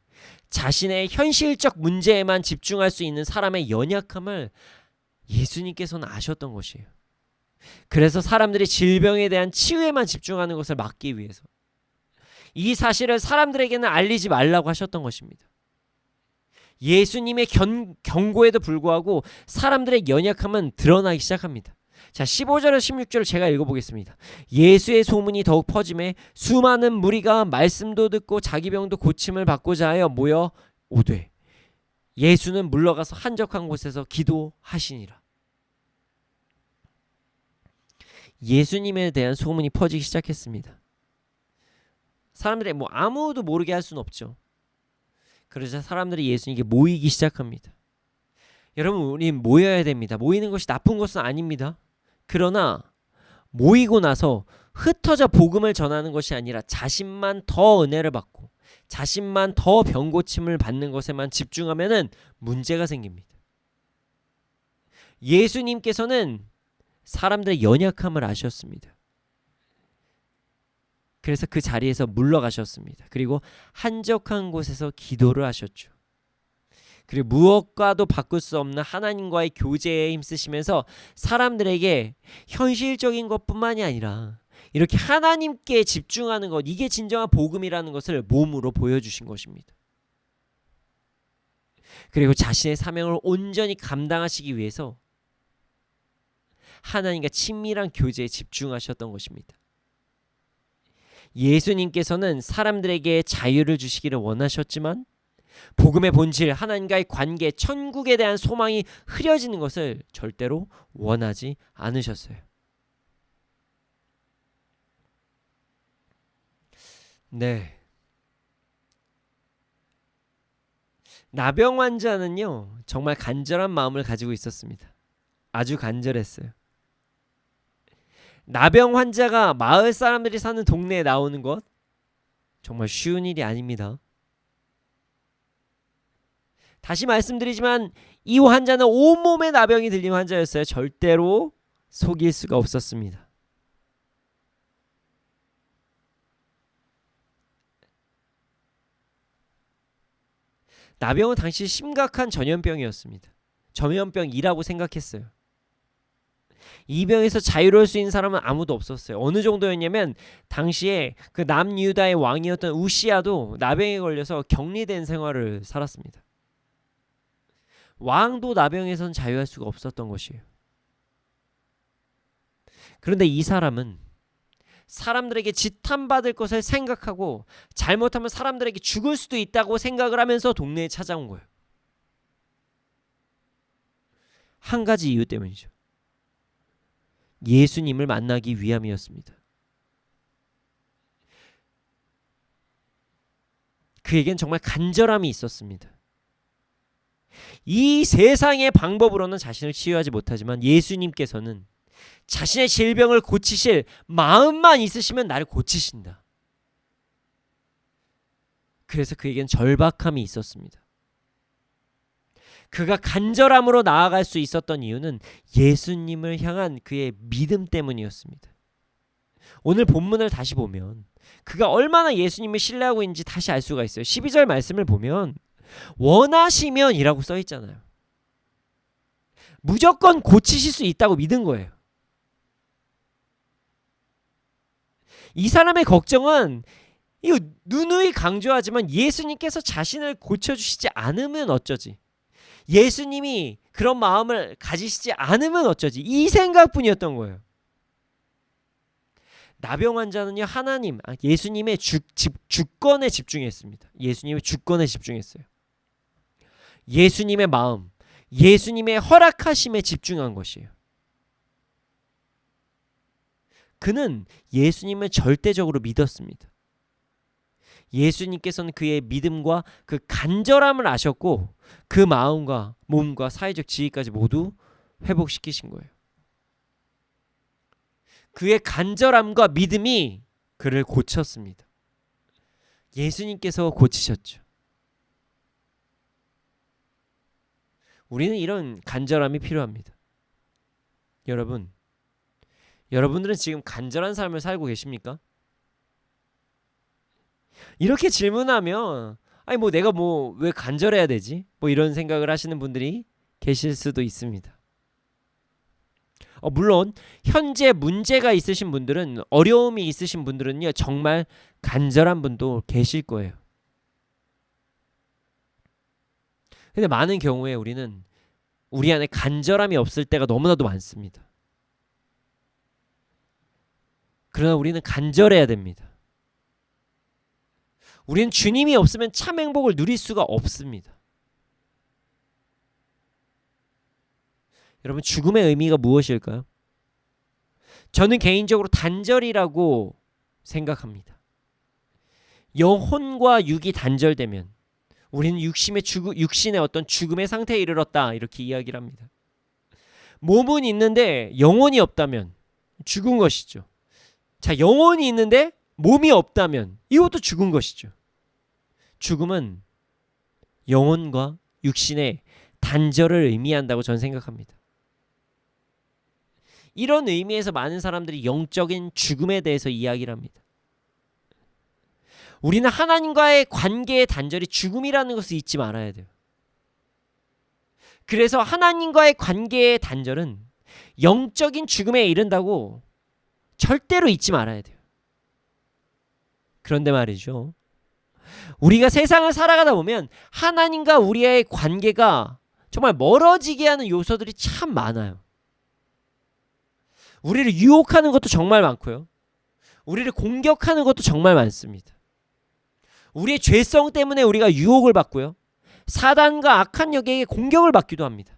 자신의 현실적 문제에만 집중할 수 있는 사람의 연약함을 예수님께서는 아셨던 것이에요. 그래서 사람들이 질병에 대한 치유에만 집중하는 것을 막기 위해서 이 사실을 사람들에게는 알리지 말라고 하셨던 것입니다. 예수님의 경고에도 불구하고 사람들의 연약함은 드러나기 시작합니다. 자, 15절에서 16절을 제가 읽어보겠습니다. 예수의 소문이 더욱 퍼짐에 수많은 무리가 말씀도 듣고 자기 병도 고침을 받고자 하여 모여 오되 예수는 물러가서 한적한 곳에서 기도하시니라. 예수님에 대한 소문이 퍼지기 시작했습니다. 사람들이 아무도 모르게 할 수는 없죠. 그러자 사람들이 예수님께 모이기 시작합니다. 여러분, 우리 모여야 됩니다. 모이는 것이 나쁜 것은 아닙니다. 그러나 모이고 나서 흩어져 복음을 전하는 것이 아니라 자신만 더 은혜를 받고 자신만 더 병고침을 받는 것에만 집중하면은 문제가 생깁니다. 예수님께서는 사람들의 연약함을 아셨습니다. 그래서 그 자리에서 물러가셨습니다. 그리고 한적한 곳에서 기도를 하셨죠. 그리고 무엇과도 바꿀 수 없는 하나님과의 교제에 힘쓰시면서 사람들에게 현실적인 것뿐만이 아니라 이렇게 하나님께 집중하는 것, 이게 진정한 복음이라는 것을 몸으로 보여주신 것입니다. 그리고 자신의 사명을 온전히 감당하시기 위해서 하나님과 친밀한 교제에 집중하셨던 것입니다. 예수님께서는 사람들에게 자유를 주시기를 원하셨지만 복음의 본질, 하나님과의 관계, 천국에 대한 소망이 흐려지는 것을 절대로 원하지 않으셨어요. 네. 나병 환자는요, 정말 간절한 마음을 가지고 있었습니다. 아주 간절했어요. 나병 환자가 마을 사람들이 사는 동네에 나오는 것 정말 쉬운 일이 아닙니다. 다시 말씀드리지만 이 환자는 온몸에 나병이 들린 환자였어요. 절대로 속일 수가 없었습니다. 나병은 당시 심각한 전염병이었습니다. 전염병이라고 생각했어요. 이 병에서 자유로울 수 있는 사람은 아무도 없었어요. 어느 정도였냐면 당시에 그 남유다의 왕이었던 우시야도 나병에 걸려서 격리된 생활을 살았습니다. 왕도 나병에선 자유할 수가 없었던 것이에요. 그런데 이 사람은 사람들에게 지탄받을 것을 생각하고 잘못하면 사람들에게 죽을 수도 있다고 생각을 하면서 동네에 찾아온 거예요. 한 가지 이유 때문이죠. 예수님을 만나기 위함이었습니다. 그에겐 정말 간절함이 있었습니다. 이 세상의 방법으로는 자신을 치유하지 못하지만 예수님께서는 자신의 질병을 고치실 마음만 있으시면 나를 고치신다. 그래서 그에겐 절박함이 있었습니다. 그가 간절함으로 나아갈 수 있었던 이유는 예수님을 향한 그의 믿음 때문이었습니다. 오늘 본문을 다시 보면 그가 얼마나 예수님을 신뢰하고 있는지 다시 알 수가 있어요. 12절 말씀을 보면 원하시면 이라고 써 있잖아요. 무조건 고치실 수 있다고 믿은 거예요. 이 사람의 걱정은 이거 누누이 강조하지만 예수님께서 자신을 고쳐주시지 않으면 어쩌지? 예수님이 그런 마음을 가지시지 않으면 어쩌지? 이 생각뿐이었던 거예요. 나병 환자는요, 예수님의 주권에 집중했습니다. 예수님의 주권에 집중했어요. 예수님의 마음, 예수님의 허락하심에 집중한 것이에요. 그는 예수님을 절대적으로 믿었습니다. 예수님께서는 그의 믿음과 그 간절함을 아셨고 그 마음과 몸과 사회적 지위까지 모두 회복시키신 거예요. 그의 간절함과 믿음이 그를 고쳤습니다. 예수님께서 고치셨죠. 우리는 이런 간절함이 필요합니다. 여러분들은 지금 간절한 삶을 살고 계십니까? 이렇게 질문하면 내가 왜 간절해야 되지? 이런 생각을 하시는 분들이 계실 수도 있습니다. 물론 현재 문제가 있으신 분들은, 어려움이 있으신 분들은요, 정말 간절한 분도 계실 거예요. 근데 많은 경우에 우리는 우리 안에 간절함이 없을 때가 너무나도 많습니다. 그러나 우리는 간절해야 됩니다. 우리는 주님이 없으면 참 행복을 누릴 수가 없습니다. 여러분, 죽음의 의미가 무엇일까요? 저는 개인적으로 단절이라고 생각합니다. 영혼과 육이 단절되면 우리는 육신의 어떤 죽음의 상태에 이르렀다, 이렇게 이야기를 합니다. 몸은 있는데 영혼이 없다면 죽은 것이죠. 자, 영혼이 있는데 몸이 없다면 이것도 죽은 것이죠. 죽음은 영혼과 육신의 단절을 의미한다고 저는 생각합니다. 이런 의미에서 많은 사람들이 영적인 죽음에 대해서 이야기를 합니다. 우리는 하나님과의 관계의 단절이 죽음이라는 것을 잊지 말아야 돼요. 그래서 하나님과의 관계의 단절은 영적인 죽음에 이른다고 절대로 잊지 말아야 돼요. 그런데 말이죠, 우리가 세상을 살아가다 보면 하나님과 우리의 관계가 정말 멀어지게 하는 요소들이 참 많아요. 우리를 유혹하는 것도 정말 많고요, 우리를 공격하는 것도 정말 많습니다. 우리의 죄성 때문에 우리가 유혹을 받고요, 사단과 악한 영에게 공격을 받기도 합니다.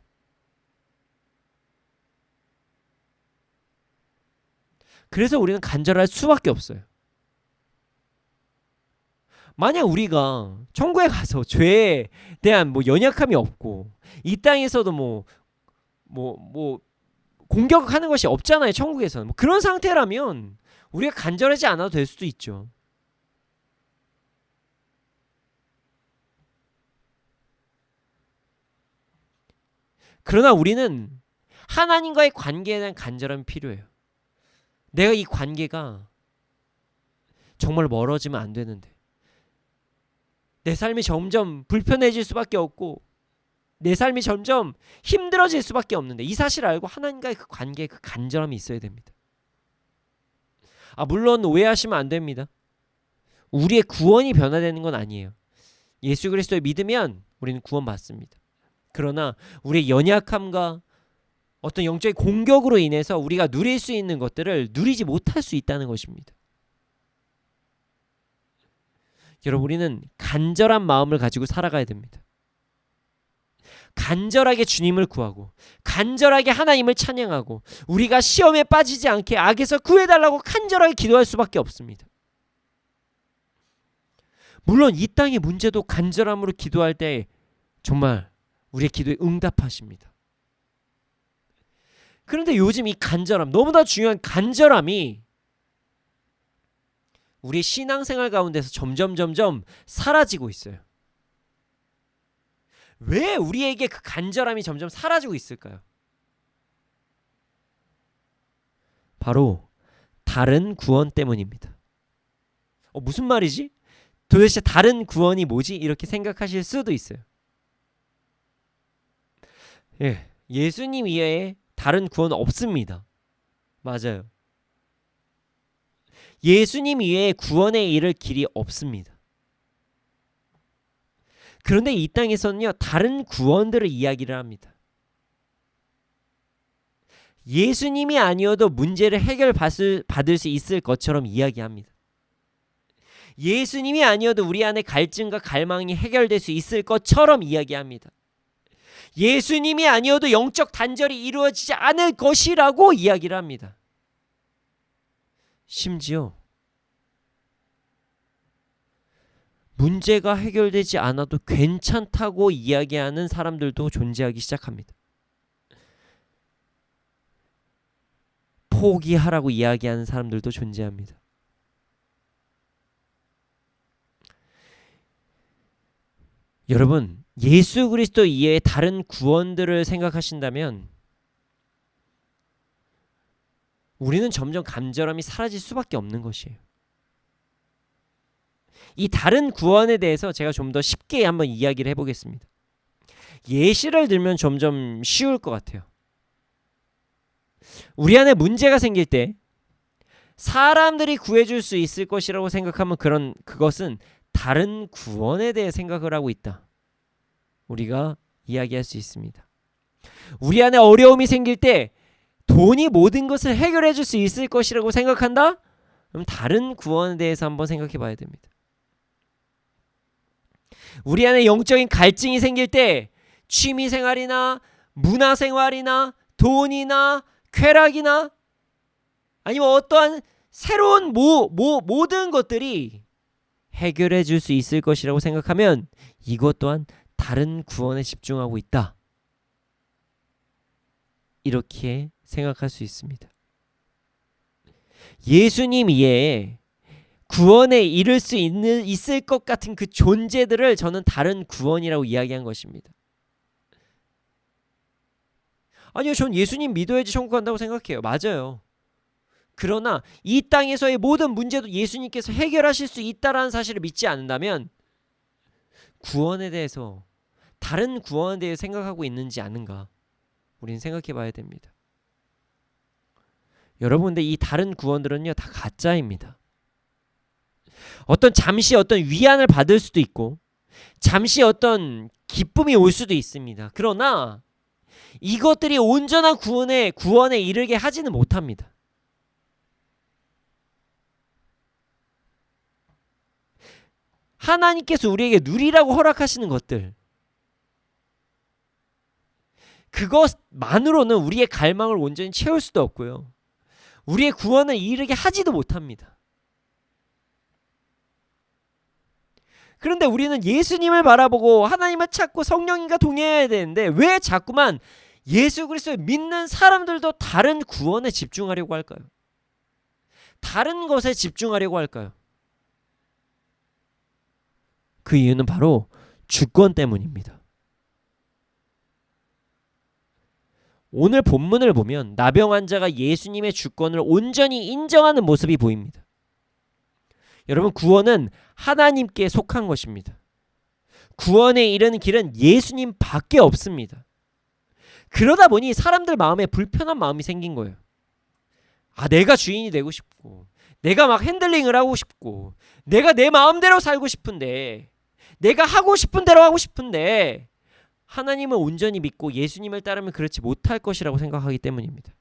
그래서 우리는 간절할 수밖에 없어요. 만약 우리가 천국에 가서 죄에 대한 연약함이 없고 이 땅에서도 공격하는 것이 없잖아요. 천국에서는 그런 상태라면 우리가 간절하지 않아도 될 수도 있죠. 그러나 우리는 하나님과의 관계에 대한 간절함이 필요해요. 내가 이 관계가 정말 멀어지면 안 되는데, 내 삶이 점점 불편해질 수밖에 없고 내 삶이 점점 힘들어질 수밖에 없는데, 이 사실을 알고 하나님과의 그 관계에 그 간절함이 있어야 됩니다. 물론 오해하시면 안 됩니다. 우리의 구원이 변화되는 건 아니에요. 예수 그리스도를 믿으면 우리는 구원받습니다. 그러나 우리의 연약함과 어떤 영적인 공격으로 인해서 우리가 누릴 수 있는 것들을 누리지 못할 수 있다는 것입니다. 여러분, 우리는 간절한 마음을 가지고 살아가야 됩니다. 간절하게 주님을 구하고 간절하게 하나님을 찬양하고 우리가 시험에 빠지지 않게 악에서 구해달라고 간절하게 기도할 수밖에 없습니다. 물론 이 땅의 문제도 간절함으로 기도할 때 정말 우리의 기도에 응답하십니다. 그런데 요즘 이 간절함, 너무나 중요한 간절함이 우리 신앙생활 가운데서 점점 사라지고 있어요. 왜 우리에게 그 간절함이 점점 사라지고 있을까요? 바로 다른 구원 때문입니다. 무슨 말이지? 도대체 다른 구원이 뭐지? 이렇게 생각하실 수도 있어요. 예수님 이외에 다른 구원 없습니다. 맞아요. 예수님 이외에 구원에 이를 길이 없습니다. 그런데 이 땅에서는요, 다른 구원들을 이야기를 합니다. 예수님이 아니어도 문제를 해결받을 수 있을 것처럼 이야기합니다. 예수님이 아니어도 우리 안에 갈증과 갈망이 해결될 수 있을 것처럼 이야기합니다. 예수님이 아니어도 영적 단절이 이루어지지 않을 것이라고 이야기를 합니다. 심지어 문제가 해결되지 않아도 괜찮다고 이야기하는 사람들도 존재하기 시작합니다. 포기하라고 이야기하는 사람들도 존재합니다. 여러분, 예수 그리스도 이외에 다른 구원들을 생각하신다면 우리는 점점 간절함이 사라질 수밖에 없는 것이에요. 이 다른 구원에 대해서 제가 좀 더 쉽게 한번 이야기를 해보겠습니다. 예시를 들면 점점 쉬울 것 같아요. 우리 안에 문제가 생길 때 사람들이 구해줄 수 있을 것이라고 생각하면 그것은 다른 구원에 대해 생각을 하고 있다. 우리가 이야기할 수 있습니다. 우리 안에 어려움이 생길 때 돈이 모든 것을 해결해 줄 수 있을 것이라고 생각한다? 그럼 다른 구원에 대해서 한번 생각해 봐야 됩니다. 우리 안에 영적인 갈증이 생길 때 취미생활이나 문화생활이나 돈이나 쾌락이나 아니면 어떠한 새로운 모든 것들이 해결해 줄 수 있을 것이라고 생각하면 이것 또한 다른 구원에 집중하고 있다. 이렇게 생각할 수 있습니다. 예수님 이외에 구원에 이를 수 있을 것 같은 그 존재들을 저는 다른 구원이라고 이야기한 것입니다. 아니요, 전 예수님 믿어야지 천국 간다고 생각해요. 맞아요. 그러나 이 땅에서의 모든 문제도 예수님께서 해결하실 수 있다라는 사실을 믿지 않는다면 구원에 대해서 다른 구원에 대해 생각하고 있는지 아는가 우리는 생각해 봐야 됩니다. 여러분들 이 다른 구원들은요 다 가짜입니다. 잠시 어떤 위안을 받을 수도 있고 잠시 어떤 기쁨이 올 수도 있습니다. 그러나 이것들이 온전한 구원에 이르게 하지는 못합니다. 하나님께서 우리에게 누리라고 허락하시는 것들, 그것만으로는 우리의 갈망을 온전히 채울 수도 없고요. 우리의 구원을 이르게 하지도 못합니다. 그런데 우리는 예수님을 바라보고 하나님을 찾고 성령님과 동행해야 되는데 왜 자꾸만 예수 그리스도를 믿는 사람들도 다른 구원에 집중하려고 할까요? 다른 것에 집중하려고 할까요? 그 이유는 바로 주권 때문입니다. 오늘 본문을 보면 나병 환자가 예수님의 주권을 온전히 인정하는 모습이 보입니다. 여러분, 구원은 하나님께 속한 것입니다. 구원에 이르는 길은 예수님 밖에 없습니다. 그러다 보니 사람들 마음에 불편한 마음이 생긴 거예요. 내가 주인이 되고 싶고 내가 막 핸들링을 하고 싶고 내가 내 마음대로 살고 싶은데 내가 하고 싶은 대로 하고 싶은데 하나님을 온전히 믿고 예수님을 따르면 그렇지 못할 것이라고 생각하기 때문입니다.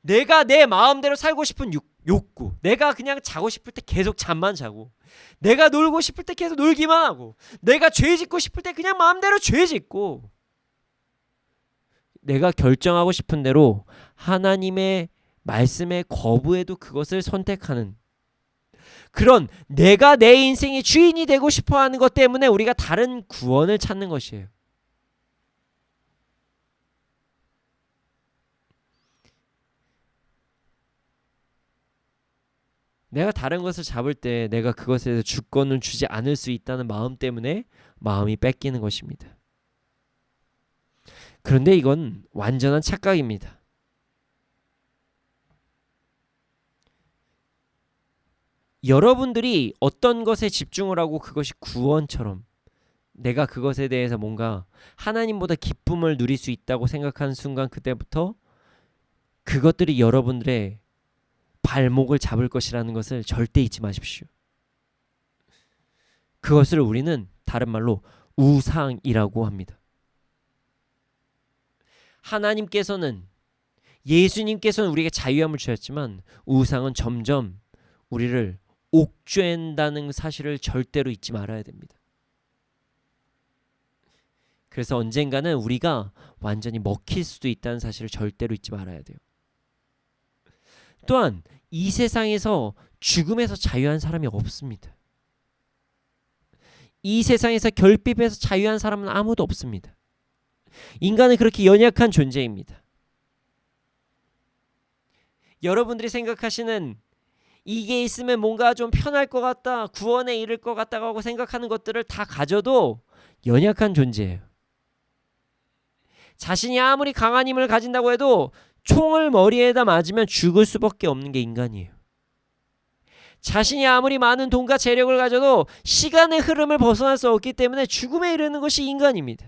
내가 내 마음대로 살고 싶은 욕구, 내가 그냥 자고 싶을 때 계속 잠만 자고 내가 놀고 싶을 때 계속 놀기만 하고 내가 죄 짓고 싶을 때 그냥 마음대로 죄 짓고 내가 결정하고 싶은 대로 하나님의 말씀에 거부해도 그것을 선택하는 그런 내가 내 인생의 주인이 되고 싶어하는 것 때문에 우리가 다른 구원을 찾는 것이에요. 내가 다른 것을 잡을 때 내가 그것에 대해서 주권을 주지 않을 수 있다는 마음 때문에 마음이 뺏기는 것입니다. 그런데 이건 완전한 착각입니다. 여러분들이 어떤 것에 집중을 하고 그것이 구원처럼 내가 그것에 대해서 뭔가 하나님보다 기쁨을 누릴 수 있다고 생각하는 순간 그때부터 그것들이 여러분들의 발목을 잡을 것이라는 것을 절대 잊지 마십시오. 그것을 우리는 다른 말로 우상이라고 합니다. 하나님께서는 예수님께서는 우리에게 자유함을 주셨지만 우상은 점점 우리를 옥죄한다는 사실을 절대로 잊지 말아야 됩니다. 그래서 언젠가는 우리가 완전히 먹힐 수도 있다는 사실을 절대로 잊지 말아야 돼요. 또한 이 세상에서 죽음에서 자유한 사람이 없습니다. 이 세상에서 결핍에서 자유한 사람은 아무도 없습니다. 인간은 그렇게 연약한 존재입니다. 여러분들이 생각하시는 이게 있으면 뭔가 좀 편할 것 같다, 구원에 이를 것 같다고 하고 생각하는 것들을 다 가져도 연약한 존재예요. 자신이 아무리 강한 힘을 가진다고 해도 총을 머리에다 맞으면 죽을 수밖에 없는 게 인간이에요. 자신이 아무리 많은 돈과 재력을 가져도 시간의 흐름을 벗어날 수 없기 때문에 죽음에 이르는 것이 인간입니다.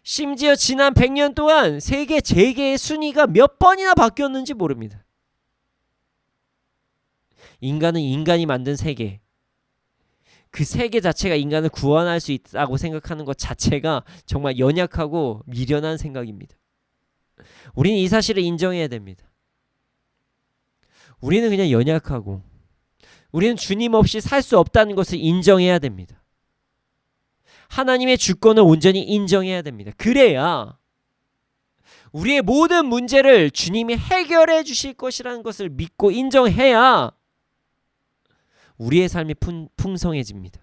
심지어 지난 100년 동안 세계 재계의 순위가 몇 번이나 바뀌었는지 모릅니다. 인간은 인간이 만든 세계, 그 세계 자체가 인간을 구원할 수 있다고 생각하는 것 자체가 정말 연약하고 미련한 생각입니다. 우리는 이 사실을 인정해야 됩니다. 우리는 그냥 연약하고 우리는 주님 없이 살 수 없다는 것을 인정해야 됩니다. 하나님의 주권을 온전히 인정해야 됩니다. 그래야 우리의 모든 문제를 주님이 해결해 주실 것이라는 것을 믿고 인정해야 우리의 삶이 풍성해집니다.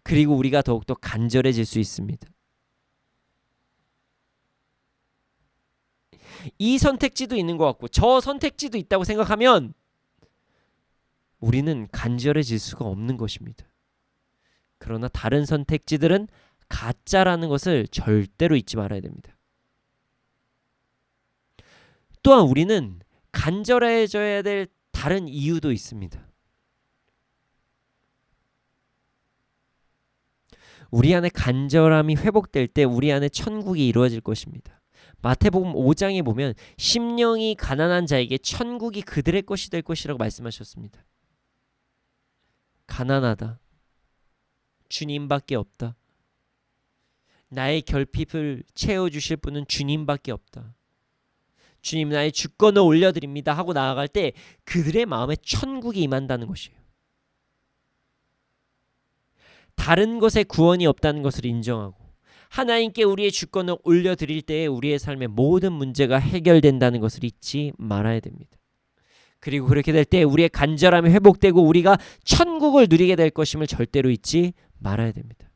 그리고 우리가 더욱더 간절해질 수 있습니다. 이 선택지도 있는 것 같고 저 선택지도 있다고 생각하면 우리는 간절해질 수가 없는 것입니다. 그러나 다른 선택지들은 가짜라는 것을 절대로 잊지 말아야 됩니다. 또한 우리는 간절해져야 될 다른 이유도 있습니다. 우리 안에 간절함이 회복될 때 우리 안에 천국이 이루어질 것입니다. 마태복음 5장에 보면 심령이 가난한 자에게 천국이 그들의 것이 될 것이라고 말씀하셨습니다. 가난하다. 주님밖에 없다. 나의 결핍을 채워주실 분은 주님밖에 없다. 주님 나의 주권을 올려드립니다 하고 나아갈 때 그들의 마음에 천국이 임한다는 것이에요. 다른 것에 구원이 없다는 것을 인정하고 하나님께 우리의 주권을 올려드릴 때에 우리의 삶의 모든 문제가 해결된다는 것을 잊지 말아야 됩니다. 그리고 그렇게 될 때 우리의 간절함이 회복되고 우리가 천국을 누리게 될 것임을 절대로 잊지 말아야 됩니다.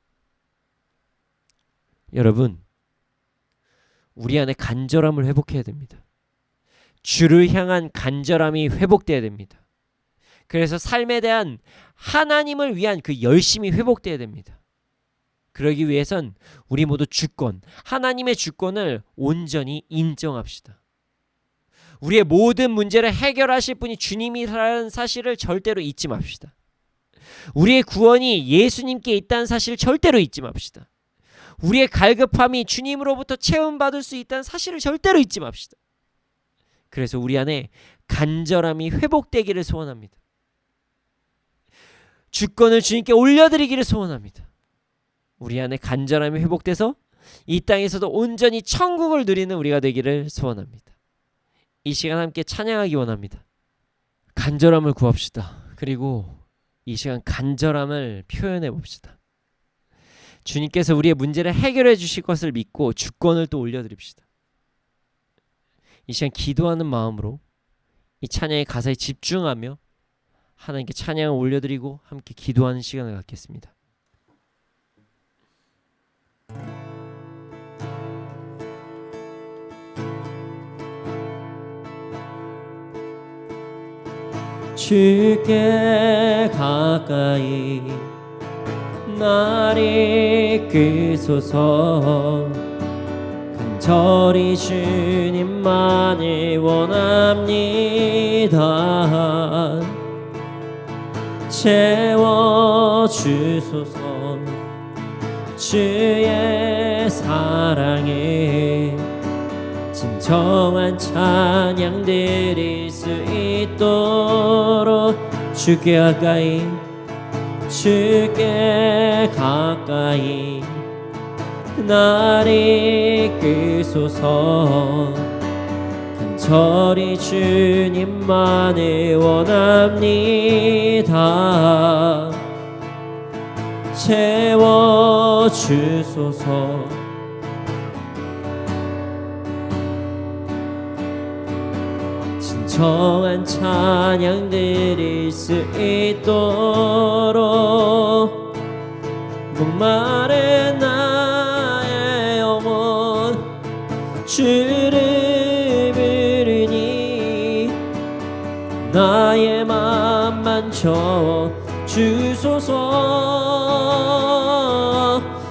여러분, 우리 안에 간절함을 회복해야 됩니다. 주를 향한 간절함이 회복돼야 됩니다. 그래서 삶에 대한 하나님을 위한 그 열심이 회복돼야 됩니다. 그러기 위해선 우리 모두 주권, 하나님의 주권을 온전히 인정합시다. 우리의 모든 문제를 해결하실 분이 주님이라는 사실을 절대로 잊지 맙시다. 우리의 구원이 예수님께 있다는 사실을 절대로 잊지 맙시다. 우리의 갈급함이 주님으로부터 채움받을 수 있다는 사실을 절대로 잊지 맙시다. 그래서 우리 안에 간절함이 회복되기를 소원합니다. 주권을 주님께 올려드리기를 소원합니다. 우리 안에 간절함이 회복돼서 이 땅에서도 온전히 천국을 누리는 우리가 되기를 소원합니다. 이 시간 함께 찬양하기 원합니다. 간절함을 구합시다. 그리고 이 시간 간절함을 표현해 봅시다. 주님께서 우리의 문제를 해결해 주실 것을 믿고 주권을 또 올려드립시다. 이 시간 기도하는 마음으로 이 찬양의 가사에 집중하며 하나님께 찬양을 올려드리고 함께 기도하는 시간을 갖겠습니다. 주께 가까이 날 이끄소서. 간절히 주님만을 원합니다. 채워주소서. 주의 사랑에 진정한 찬양 드릴 수 있도록 주께 가까이 주께 가까이 날 이끄소서. 간절히 주님만을 원합니다. 채워주소서. 진정한 찬양 드릴 수 있도록 목마른 나의 영혼 주를 부르니 나의 맘 만져 주소서.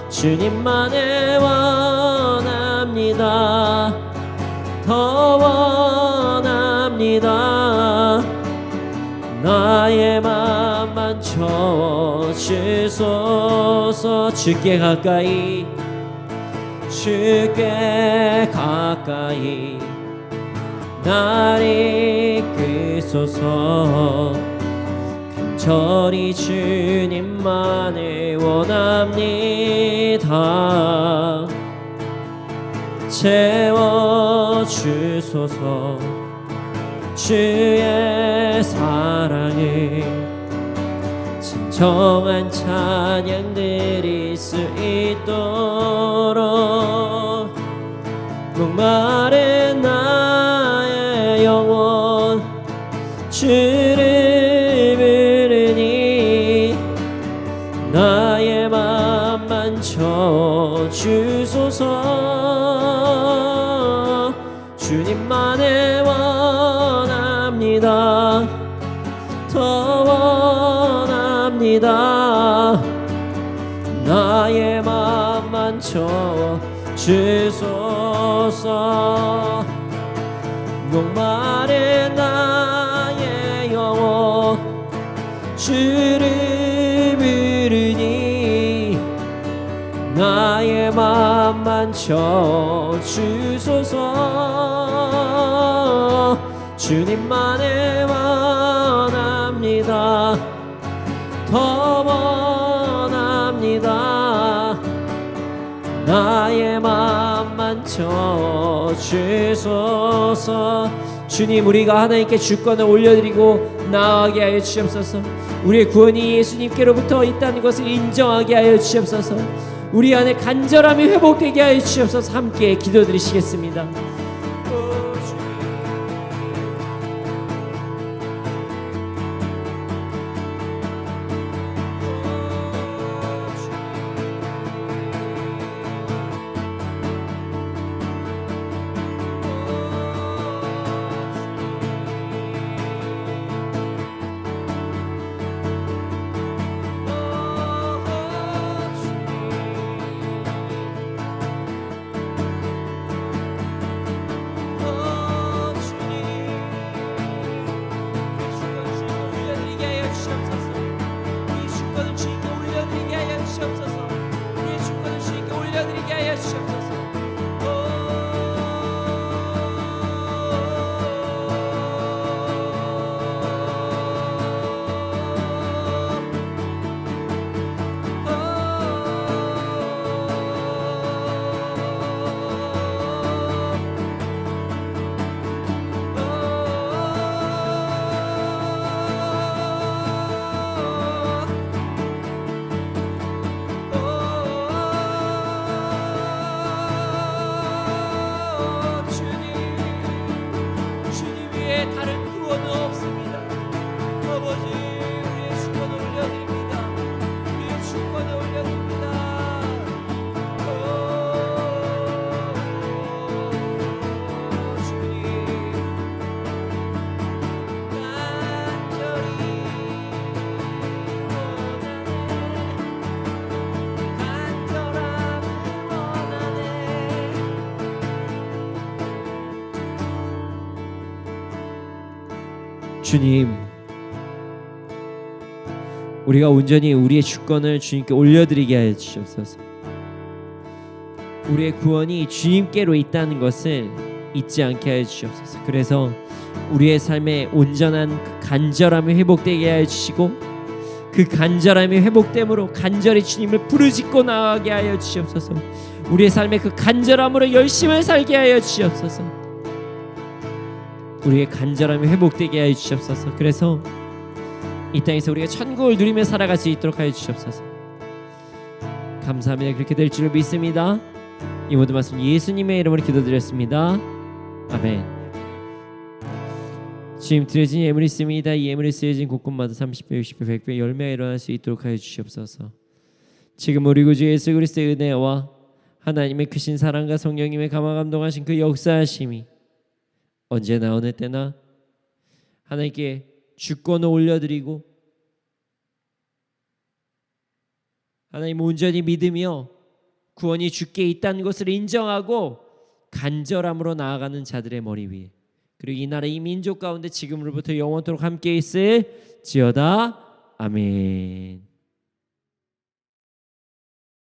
주님만을 원합니다. 더 원합니다. 나의 맘 만져 주소서. 주께 가까이 주께 가까이 날 이끄소서. 간절히 주님만을 원합니다. 채워주소서 주의 사랑을 진정한 찬양 드릴 수 있도록 목마른 나의 영혼 주를 부르니 나의 맘 만져주소서. 주님만을 원합니다. 더 원합니다. 나의 맘 만져주소서. 목마른 나의 영혼 주를 부르니 나의 맘 만져주소서. 주님만을 원합니다. 더 원합니다. 나의 맘 만져주소서. 주님, 우리가 하나님께 주권을 올려드리고 나아가게 하여 주시옵소서. 우리의 구원이 예수님께로부터 있다는 것을 인정하게 하여 주시옵소서. 우리 안에 간절함이 회복되게 하여 주시옵소서. 함께 기도드리시겠습니다. 주님, 우리가 온전히 우리의 주권을 주님께 올려드리게 하여 주시옵소서. 우리의 구원이 주님께로 있다는 것을 잊지 않게 하여 주시옵소서. 그래서 우리의 삶에 온전한 그 간절함이 회복되게 하여 주시고, 그 간절함이 회복됨으로 간절히 주님을 부르짖고 나아가게 하여 주시옵소서. 우리의 삶에 그 간절함으로 열심을 살게 하여 주시옵소서. 우리의 간절함이 회복되게 하여 주시옵소서. 그래서 이 땅에서 우리가 천국을 누리며 살아갈 수 있도록 하여 주시옵소서. 감사합니다. 그렇게 될 줄을 믿습니다. 이 모든 말씀 예수님의 이름으로 기도드렸습니다. 아멘. 주님, 드려진 예물이 있습니다. 이 예물이 쓰여진 곳곳마다 30배, 60배, 100배 열매가 일어날 수 있도록 하여 주시옵소서. 지금 우리 구주 예수 그리스도의 은혜와 하나님의 크신 사랑과 성령님의 감화 감동하신 그 역사하심이 언제나 어느 때나 하나님께 주권을 올려드리고 하나님 온전히 믿으며 구원이 주께 있다는 것을 인정하고 간절함으로 나아가는 자들의 머리 위에, 그리고 이 나라 이 민족 가운데 지금으로부터 영원토록 함께 있을지어다. 아멘.